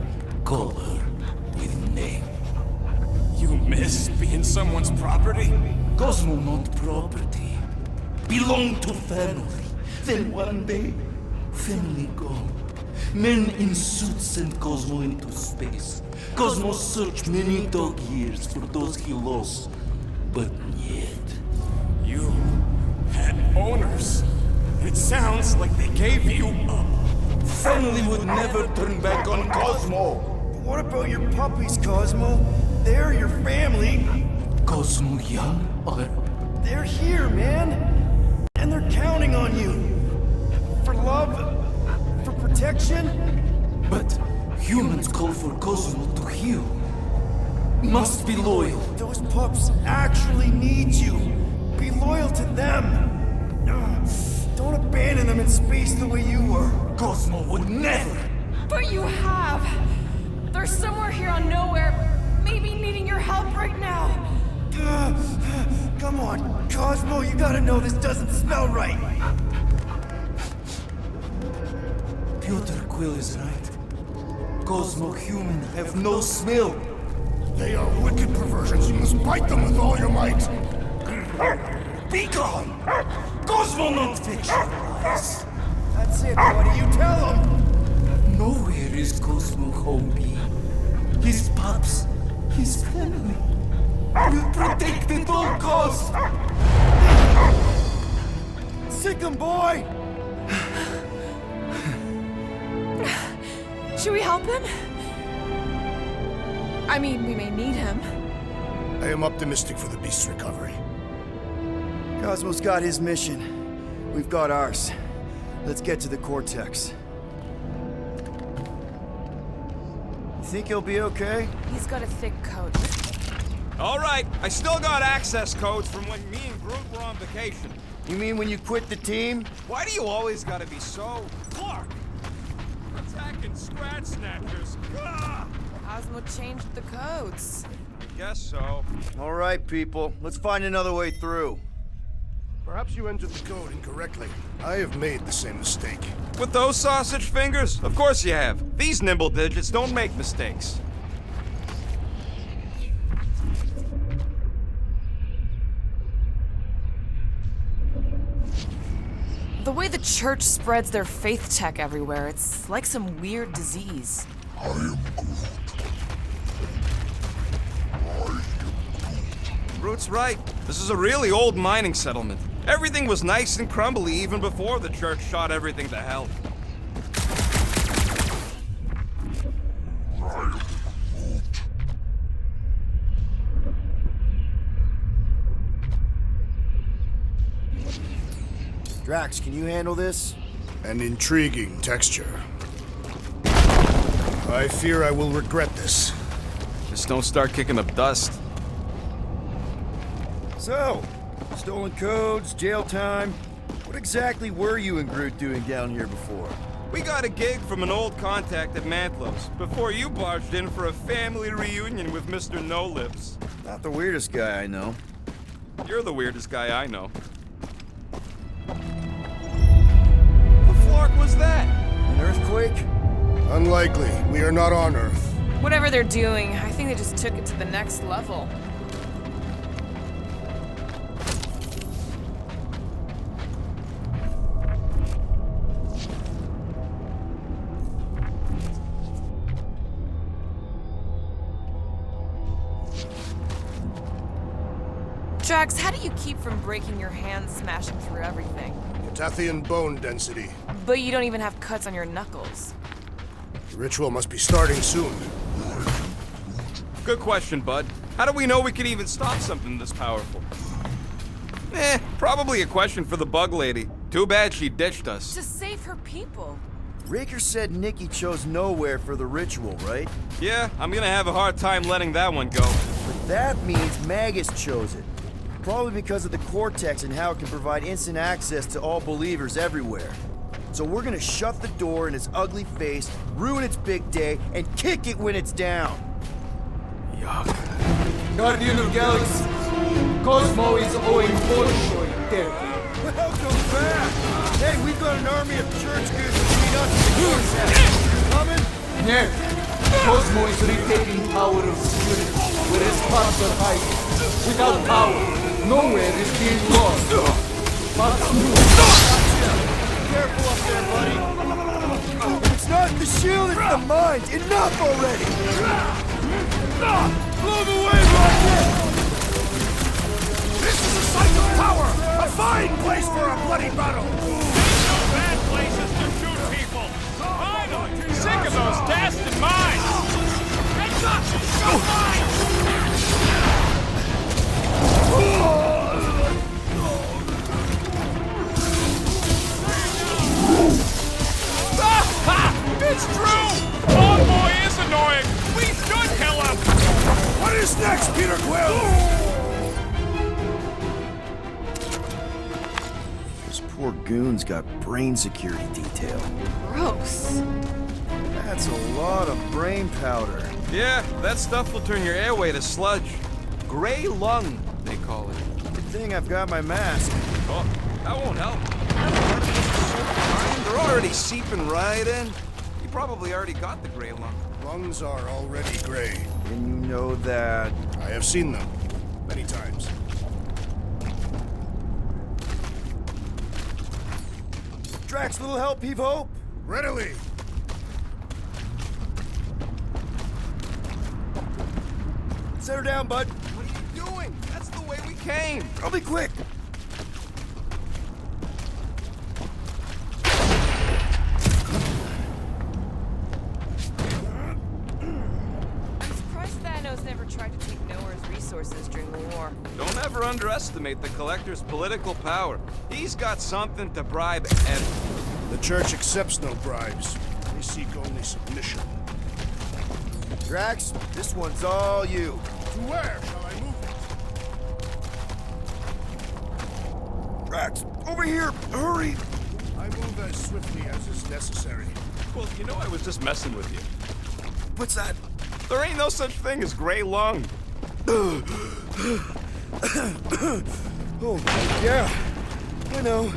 Call her with name.
You miss being someone's property?
Cosmo not property. Belong to family. Then one day, family gone. Men in suits sent Cosmo into space. Cosmo searched many dog years for those he lost. But yet...
You had owners. It sounds like they gave you up.
Family would never turn back on Cosmo.
But what about your puppies, Cosmo? They're your family.
Cosmo young or...
They're here, man. And they're counting on you. For love, for protection.
But humans call for Cosmo to heal. Must be loyal.
Those pups actually need you. Be loyal to them. Don't abandon them in space the way you were.
Cosmo would never.
But you have. They're somewhere here on Knowhere, maybe needing your help right now.
Come on, Cosmo, you gotta know this doesn't smell right.
Peter Quill is right. Cosmo human have no smell.
They are wicked perversions. You must bite them with all your might.
Be gone! Cosmo not fictionalize.
That's it, buddy. You tell him.
Nowhere is Cosmo homie. His pups, his family. Will protect at all costs.
Sick him, boy!
Should we help him? I mean, we may need him.
I am optimistic for the beast's recovery.
Cosmo's got his mission. We've got ours. Let's get to the Cortex. You think he'll be okay?
He's got a thick coat.
All right, I still got access codes from when me and Groot were on vacation.
You mean when you quit the team?
Why do you always gotta be so... Clark! Attacking Scratch Snatchers! Ah!
Cosmo changed the codes.
Guess so.
All right, people. Let's find another way through.
Perhaps you entered the code incorrectly. I have made the same mistake.
With those sausage fingers? Of course you have. These nimble digits don't make mistakes.
The way the church spreads their faith tech everywhere, it's like some weird disease.
I am
Groot's right. This is a really old mining settlement. Everything was nice and crumbly even before the church shot everything to hell.
Drax, can you handle this?
An intriguing texture. I fear I will regret this.
Just don't start kicking up dust.
So, stolen codes, jail time. What exactly were you and Groot doing down here before?
We got a gig from an old contact at Mantlos before you barged in for a family reunion with Mr. No-Lips.
Not the weirdest guy I know.
You're the weirdest guy I know. The flark was that?
An earthquake?
Unlikely. We are not on Earth.
Whatever they're doing, I think they just took it to the next level. Drax, how do you keep from breaking your hands smashing through everything?
Tathian bone density.
But you don't even have cuts on your knuckles.
The ritual must be starting soon.
Good question, bud. How do we know we could even stop something this powerful? Probably a question for the bug lady. Too bad she ditched us.
To save her people.
Raker said Nikki chose Knowhere for the ritual, right?
Yeah, I'm gonna have a hard time letting that one go.
But that means Magus chose it. Probably because of the Cortex and how it can provide instant access to all believers everywhere. So we're gonna shut the door in its ugly face, ruin its big day, and kick it when it's down.
Yuck. Guardian of Galaxies, Cosmo is owing Bolshoi therapy.
Welcome back! Hey, we've got an army of church goons to beat us in the Cortex. You coming?
Yeah. Cosmo is retaking power of spirit, where his parts are hiding. Without power, Knowhere is being lost.
Careful up there, buddy. It's not the shield, it's the mind. Enough already! Blow them away, Rocket!
This is a site of power! A fine place for a bloody battle!
No bad places to shoot people! Finally! Sick of those dasted mines! Heads up! Go mines! It's true! Old boy is annoying! We should kill him!
What is next, Peter Quill?
Those poor goons got brain security detail.
Gross.
That's a lot of brain powder.
Yeah, that stuff will turn your airway to sludge. Gray lung, they call it.
Good thing I've got my mask.
Oh, that won't help. They're already seeping right in. You probably already got the gray lung.
Lungs are already gray.
And you know that...
I have seen them. Many times.
Drax, little help, heave hope!
Readily!
Set her down, bud.
What are you doing? That's the way we came.
I'll be quick.
I'm surprised Thanos never tried to take Knowhere's resources during the war.
Don't ever underestimate the Collector's political power. He's got something to bribe everyone.
The Church accepts no bribes. They seek only submission.
Drax, this one's all you.
To where shall I move it?
Drax, over here! Hurry!
I move as swiftly as is necessary.
Well, you know I was just messing with you.
What's that?
There ain't no such thing as gray lung.
Oh, yeah. I know.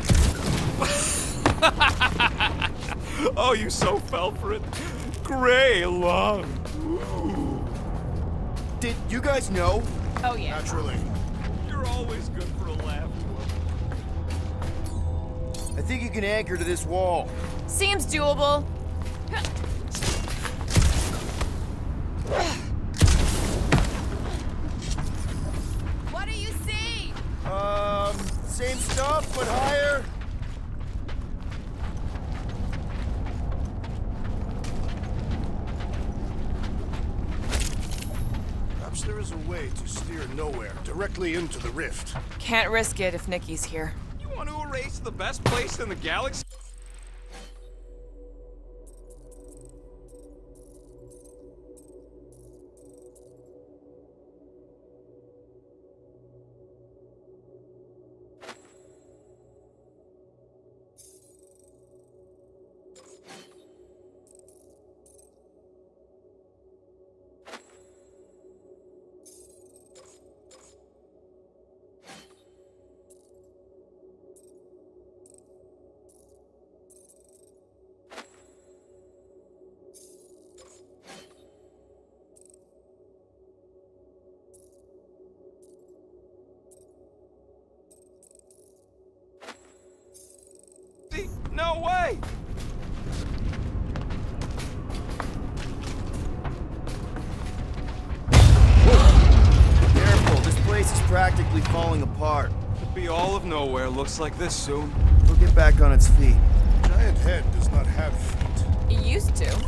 Oh, you so fell for it. Gray lung. Ooh.
Did you guys know?
Oh, yeah.
Naturally.
You're always good for a laugh.
I think you can anchor to this wall.
Seems doable. What do you see?
Same stuff, but higher.
Perhaps there is a way to steer Knowhere directly into the rift.
Can't risk it if Nikki's here.
You want to erase the best place in the galaxy? No way!
Careful, this place is practically falling apart.
Could be all of Knowhere looks like this soon.
We'll get back on its feet.
Giant head does not have feet.
It used to.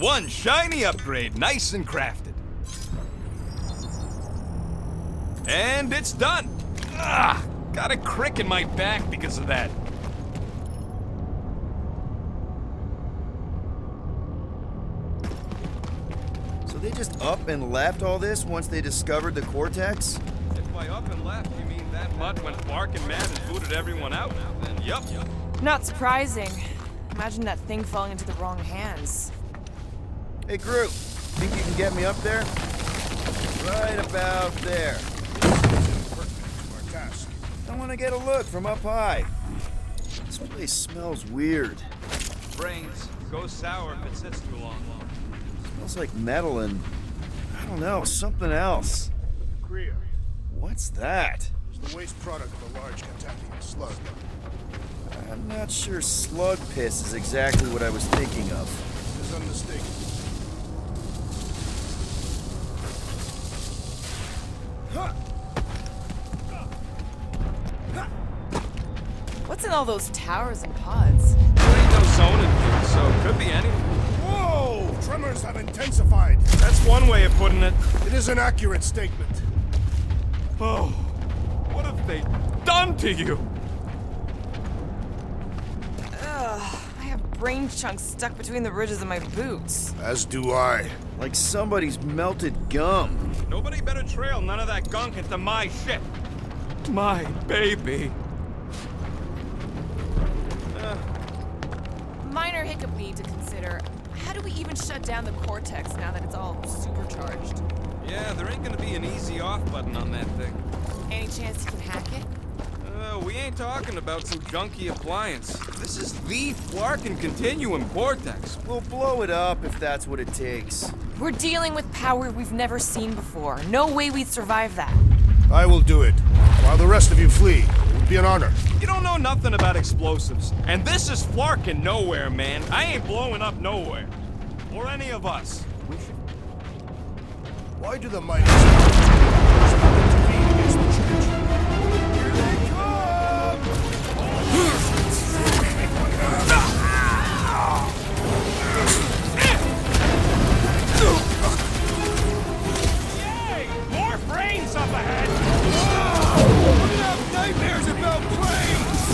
One shiny upgrade, nice and crafted. And it's done! Ah, got a crick in my back because of that.
So they just up and left all this once they discovered the Cortex?
If by up and left you mean that mutt went barking mad and booted everyone out, then yup.
Not surprising. Imagine that thing falling into the wrong hands.
Hey, Groot, think you can get me up there? Right about there.
Our task.
I want to get a look from up high. This place smells weird.
Brains go sour if it sits too long.
Smells like metal and, I don't know, something else.
Kriya.
What's that?
It's the waste product of a large Cantapian slug.
I'm not sure slug piss is exactly what I was thinking of.
It is unmistakable.
What's in all those towers and pods?
There ain't no zone in here, so it could be anything.
Whoa! Tremors have intensified.
That's one way of putting it.
It is an accurate statement.
Oh, what have they done to you?
Ugh, I have brain chunks stuck between the ridges of my boots.
As do I.
Like somebody's melted gum.
Nobody better trail none of that gunk into my ship. My baby.
Minor hiccup we need to consider. How do we even shut down the Cortex now that it's all supercharged?
Yeah, there ain't gonna be an easy off button on that thing.
Any chance you can hack it?
We ain't talking about some junky appliance. This is the Flarkin Continuum Vortex.
We'll blow it up if that's what it takes.
We're dealing with power we've never seen before. No way we'd survive that.
I will do it. While the rest of you flee. It would be an honor.
You don't know nothing about explosives. And this is Flarkin Knowhere, man. I ain't blowing up Knowhere. Or any of us.
Why do the mighty intervene against the church?
Here they come!
Yay! More brains up ahead!
We're gonna have nightmares about brains!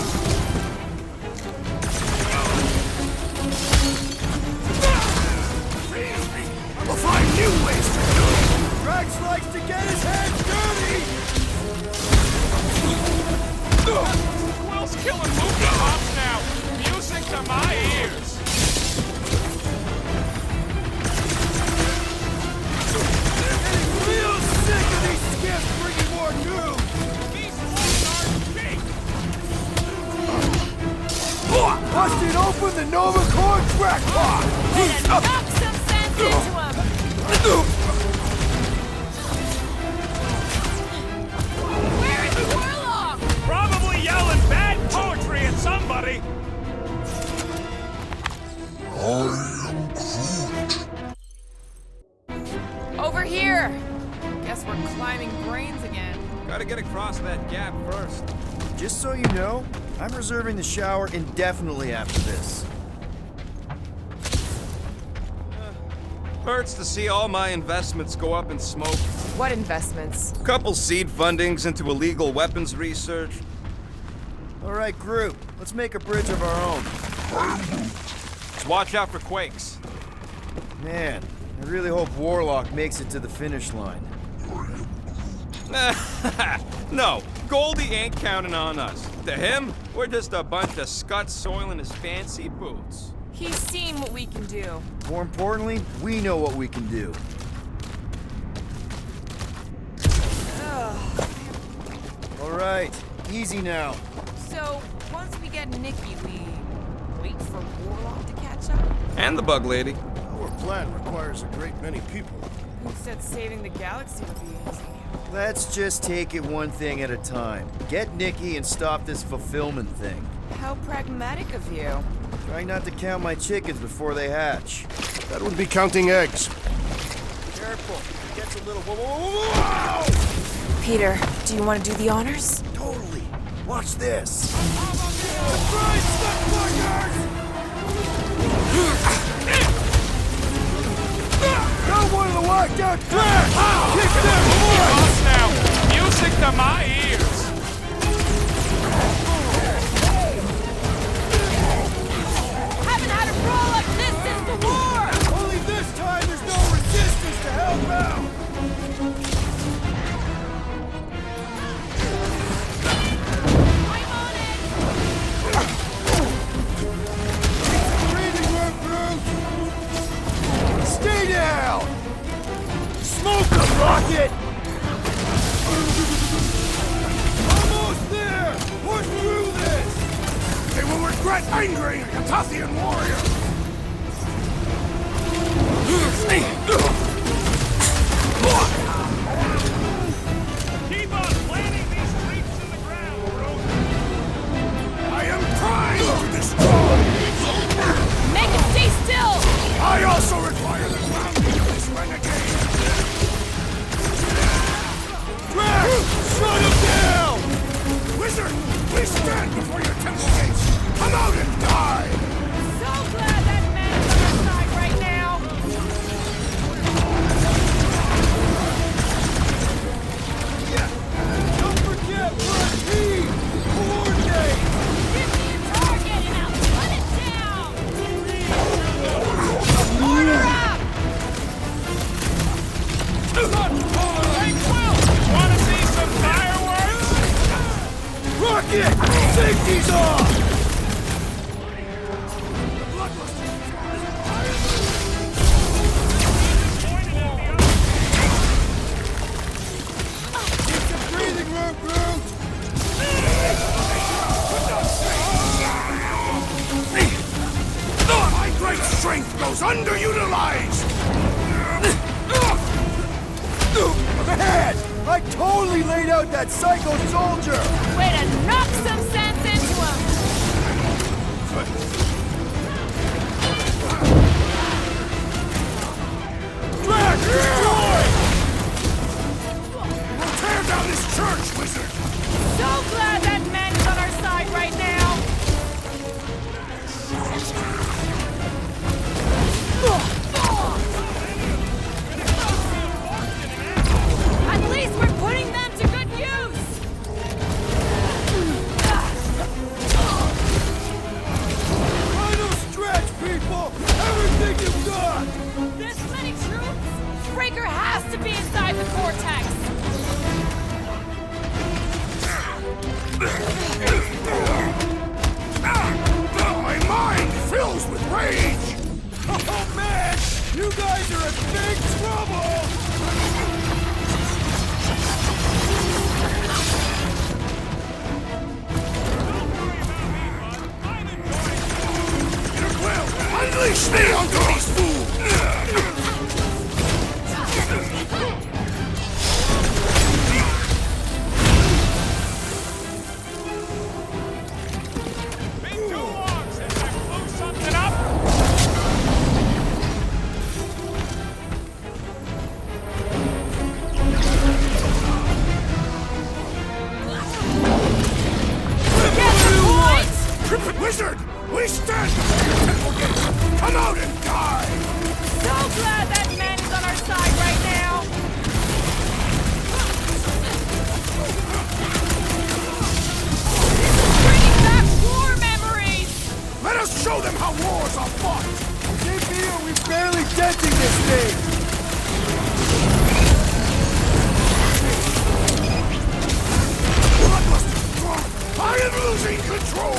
We'll find new ways to do it!
Rex likes to get his hands dirty!
Quill's killing movie pops now! Music to my ears!
Getting real sick of these skips bringing more news!
These ones are cheap!
Busted open the Nova Core crackpot!
Knock some sense into him! Where is Warlock?
Probably yelling bad poetry at somebody!
Over here! Guess we're climbing brains again.
Gotta get across that gap first.
Just so you know, I'm reserving the shower indefinitely after this.
Hurts to see all my investments go up in smoke.
What investments?
Couple seed fundings into illegal weapons research.
All right, group, let's make a bridge of our own.
Just watch out for quakes.
Man, I really hope Warlock makes it to the finish line.
No, Goldie ain't counting on us. To him, we're just a bunch of scuts soiling his fancy boots.
He's seen what we can do.
More importantly, we know what we can do. All right, easy now.
So, once we get Nikki, we wait for Warlock to catch up?
And the bug lady.
Our plan requires a great many people.
Who said saving the galaxy would be easy?
Let's just take it one thing at a time. Get Nikki and stop this fulfillment thing.
How pragmatic of you.
Try not to count my chickens before they hatch.
That would be counting eggs.
Careful, it gets a little... Whoa!
Peter, do you want to do the honors?
Totally. Watch this. Surprise, Smuggler! Got one of the locked out tracks! Kick them
Off now! Music to my ears!
Haven't had a brawl like this since the war!
Only this time there's no resistance to help out!
I'm on it!
Breathing room, Groot! Stay down! Smoke the rocket! Almost there! Push through this!
They will regret angering a Katathian warrior!
Keep on planting these creeps in the ground, bro!
I am trying to destroy!
Make it stay still!
I also require the grounding of this renegade!
Drax! Shut him down!
Wizard, please stand before your temple gates! Come out and die!
So glad that man's on our side right now!
Don't forget, we're a team! Coordinate!
Give me a target and I'll put it down! Order up!
Hey, Quill! Wanna see some fireworks?
Rocket! Safety's off!
underutilized!
Man! I totally laid out that psycho soldier!
Way to knock some sense into him!
Drag, destroy! We'll tear down this church, wizard!
So glad that man is on our side right now! At least we're putting them to good use!
Final stretch, people! Everything you've got!
This many troops? Breaker has to be inside the cortex!
My mind fills with rage!
Oh man! You guys are in big trouble!
Peter Quill, unleash me onto these fools! Wizard! We stand before your temple gates! Come out and die!
So glad that man is on our side right now! Bringing back war memories!
Let us show them how wars are fought!
Hey Peter, we're barely denting this thing!
Bloodlust is drunk! I am losing control!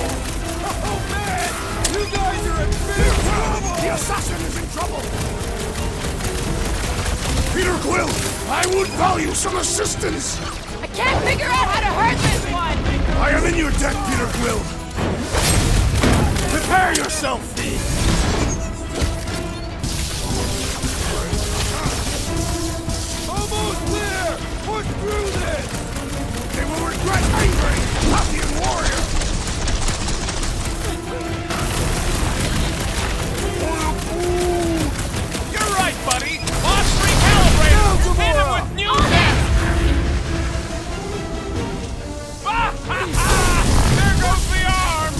Oh man! You guys are in big trouble!
The assassin is in trouble! Peter Quill, I would value some assistance!
I can't figure out how to hurt this one!
I am in your debt, Peter Quill! Prepare yourself!
Almost there! Push through this!
They will regret angry Parthian warrior!
You're right, buddy. Launch recalibrated. Hit him with new tech. There goes the arm.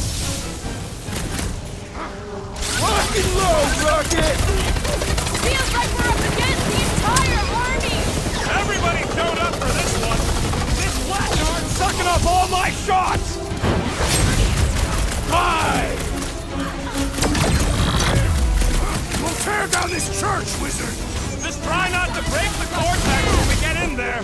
Lock and load, Rocket!
Feels like we're up against the entire army!
Everybody showed up for this one. This blackguard's sucking up all my shots. Bye.
We'll tear down this church, wizard!
Just try not to break the cortex when we get in there.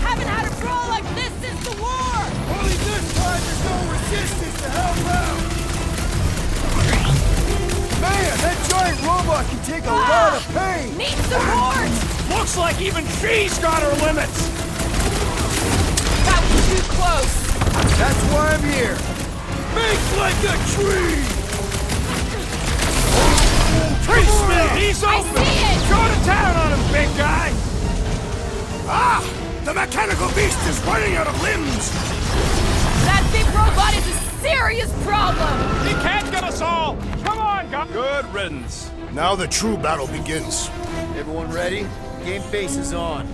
Haven't had a brawl like this since the war!
Only this time there's no resistance to help out! Man, that giant robot can take a lot of pain!
Need support!
Looks like even she's got her limits.
That was too close!
That's why I'm here! Make like a tree!
Tree smell, he's
I
open.
see it!
Go to town on him, big guy.
Ah! The mechanical beast is running out of limbs!
That big robot is a serious problem!
He can't get us all. Come on, guys. Good riddance.
Now the true battle begins.
Everyone ready? Game face is on.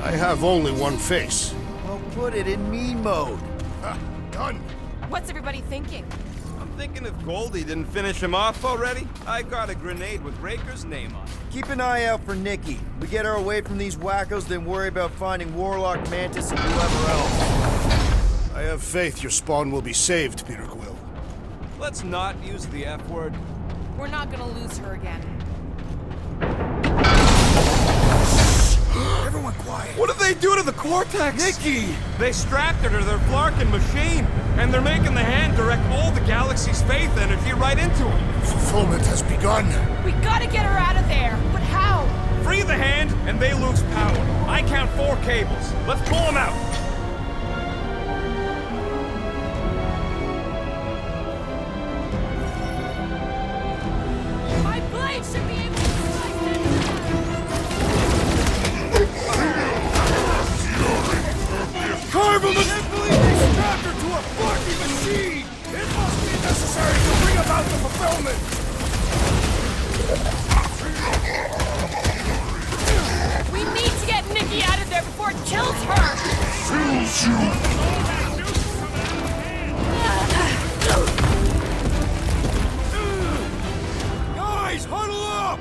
I have only one face.
Well, put it in mean mode.
Done.
What's everybody thinking?
I'm thinking if Goldie didn't finish him off already, I got a grenade with Raker's name on it.
Keep an eye out for Nikki. We get her away from these wackos, then worry about finding Warlock, Mantis, and whoever else.
I have faith your spawn will be saved, Peter Quill.
Let's not use the F word.
We're not gonna lose her again.
Everyone quiet.
What did they do to the cortex?
Nikki!
They strapped her to their Flarkin machine, and they're making the hand direct all the galaxy's faith energy right into it.
Fulfillment has begun.
We gotta get her out of there! But how?
Free the hand, and they lose power. I count 4 cables. Let's pull them out.
fails you!
Guys, huddle up!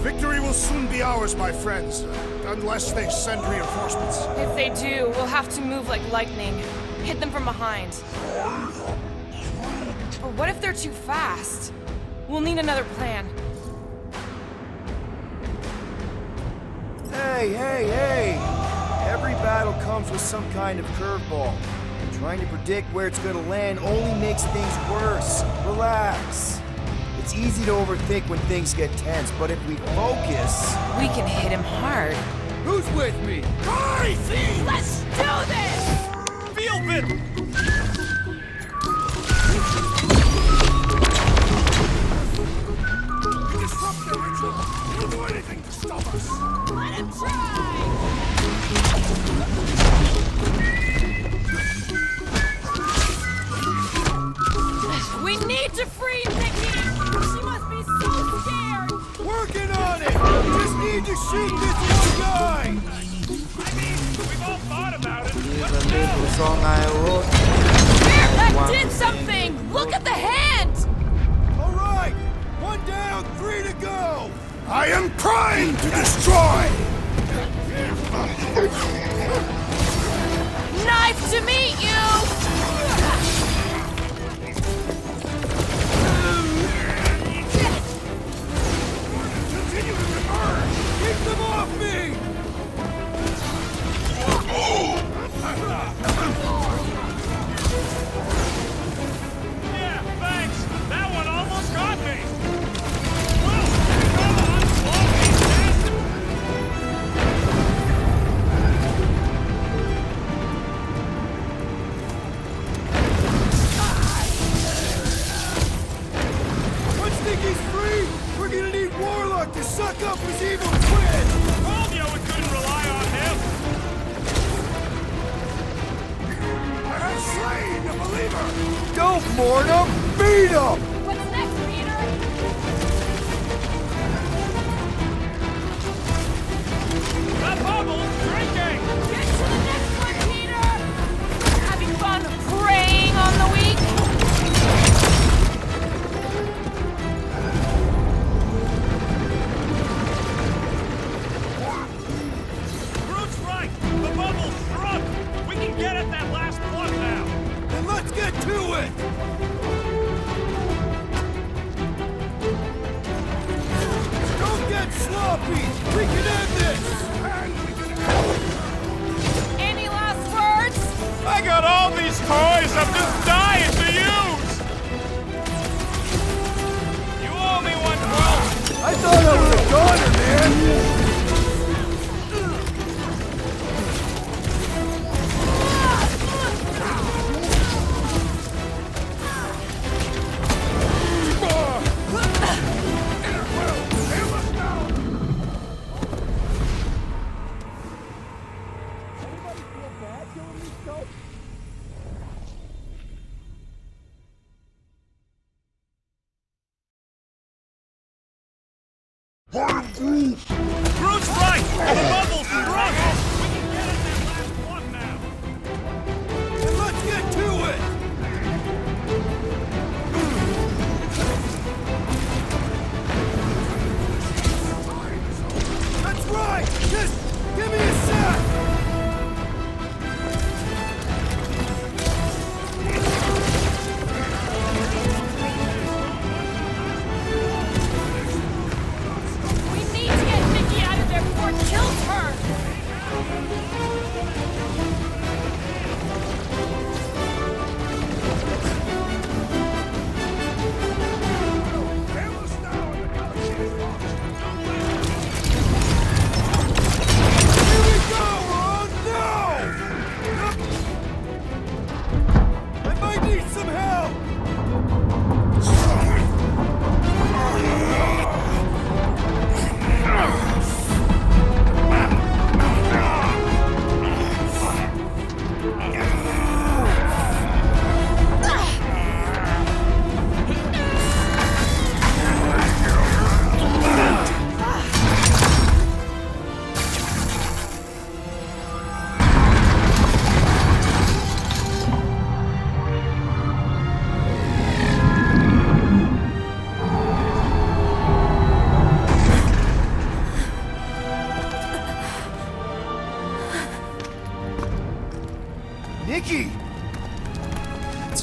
Victory will soon be ours, my friends, unless they send reinforcements.
If they do, we'll have to move like lightning. Hit them from behind. But what if they're too fast? We'll need another plan.
Hey! Every battle comes with some kind of curveball. Trying to predict where it's gonna land only makes things worse. Relax. It's easy to overthink when things get tense, but if we focus...
We can hit him hard.
Who's with me?
Guys!
Let's do this!
Feel it!
Disrupt their ritual! We'll do anything to stop us!
Let him try! We need to free Nikki! She must be so scared!
Working on it! Just need to shoot this one guy!
I mean, we've all thought about it.
Here's a little song I wrote.
That did something! Look at the hand!
Alright! One down, 3 to go!
I am primed to destroy!
Knife to meet you!
Continue to burn!
Keep them off me!
Yeah, thanks. That one almost got me. Whoa, come on, slow me down.
Once Nikki's free, we're gonna need Warlock to suck up his evil twin!
Told you we couldn't rely on him.
I have slain a believer!
Don't mourn him! Beat him!
What's next, Peter?
The bubble's drinking.
Get to the next one, Peter! Having fun preying on the weak?
Groot's right. The bubble's shrunk. We can get at that last plug now.
Then let's get to it! Don't get sloppy! We can end this!
Any last words?
I got all these toys I'm just dying to use. You owe me one, Quill.
I thought I was a goner, man!
Groot's right. The bubble's shrunk. We can get at that last plug now.
Then let's get to it! That's right! Just give me a sec!
We need to get Nikki out of there before it kills her!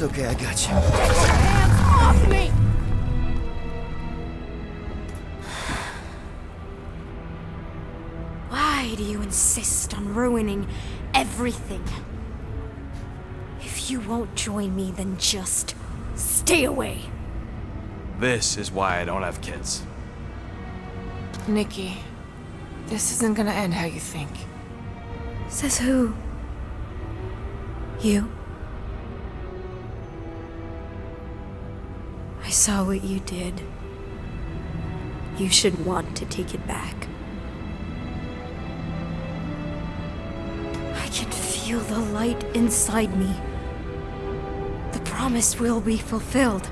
It's okay, I got you.
Hands off me!
Why do you insist on ruining everything? If you won't join me, then just stay away.
This is why I don't have kids.
Nikki, this isn't gonna end how you think.
Says who? You? I saw what you did. You should want to take it back. I can feel the light inside me. The promise will be fulfilled.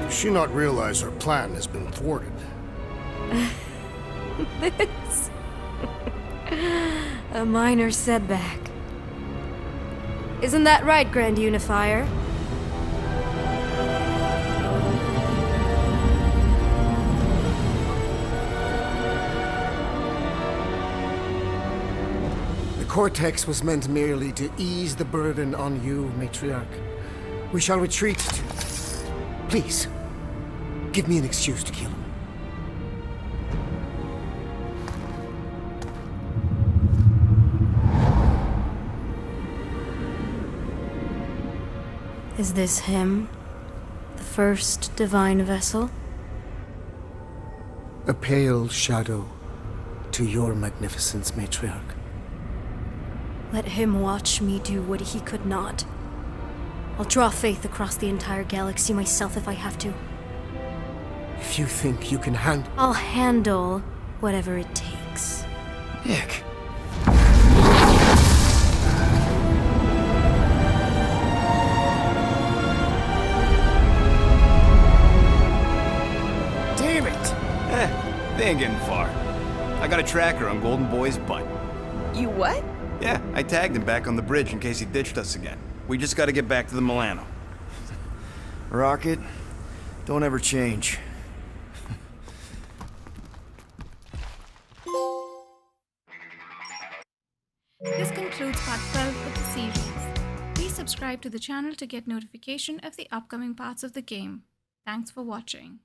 Does she not realize her plan has been thwarted?
This... a minor setback. Isn't that right, Grand Unifier?
The Cortex was meant merely to ease the burden on you, Matriarch. We shall retreat to... Please, give me an excuse to kill him.
Is this him? The first divine vessel?
A pale shadow to your magnificence, Matriarch.
Let him watch me do what he could not. I'll draw faith across the entire galaxy myself if I have to.
If you think you can handle...
I'll handle whatever it takes.
Nick. Damn it!
They ain't getting far. I got a tracker on Golden Boy's butt.
You what?
Yeah, I tagged him back on the bridge in case he ditched us again. We just gotta get back to the Milano.
Rocket, don't ever change.
This concludes part 12 of the series. Please subscribe to the channel to get notification of the upcoming parts of the game. Thanks for watching.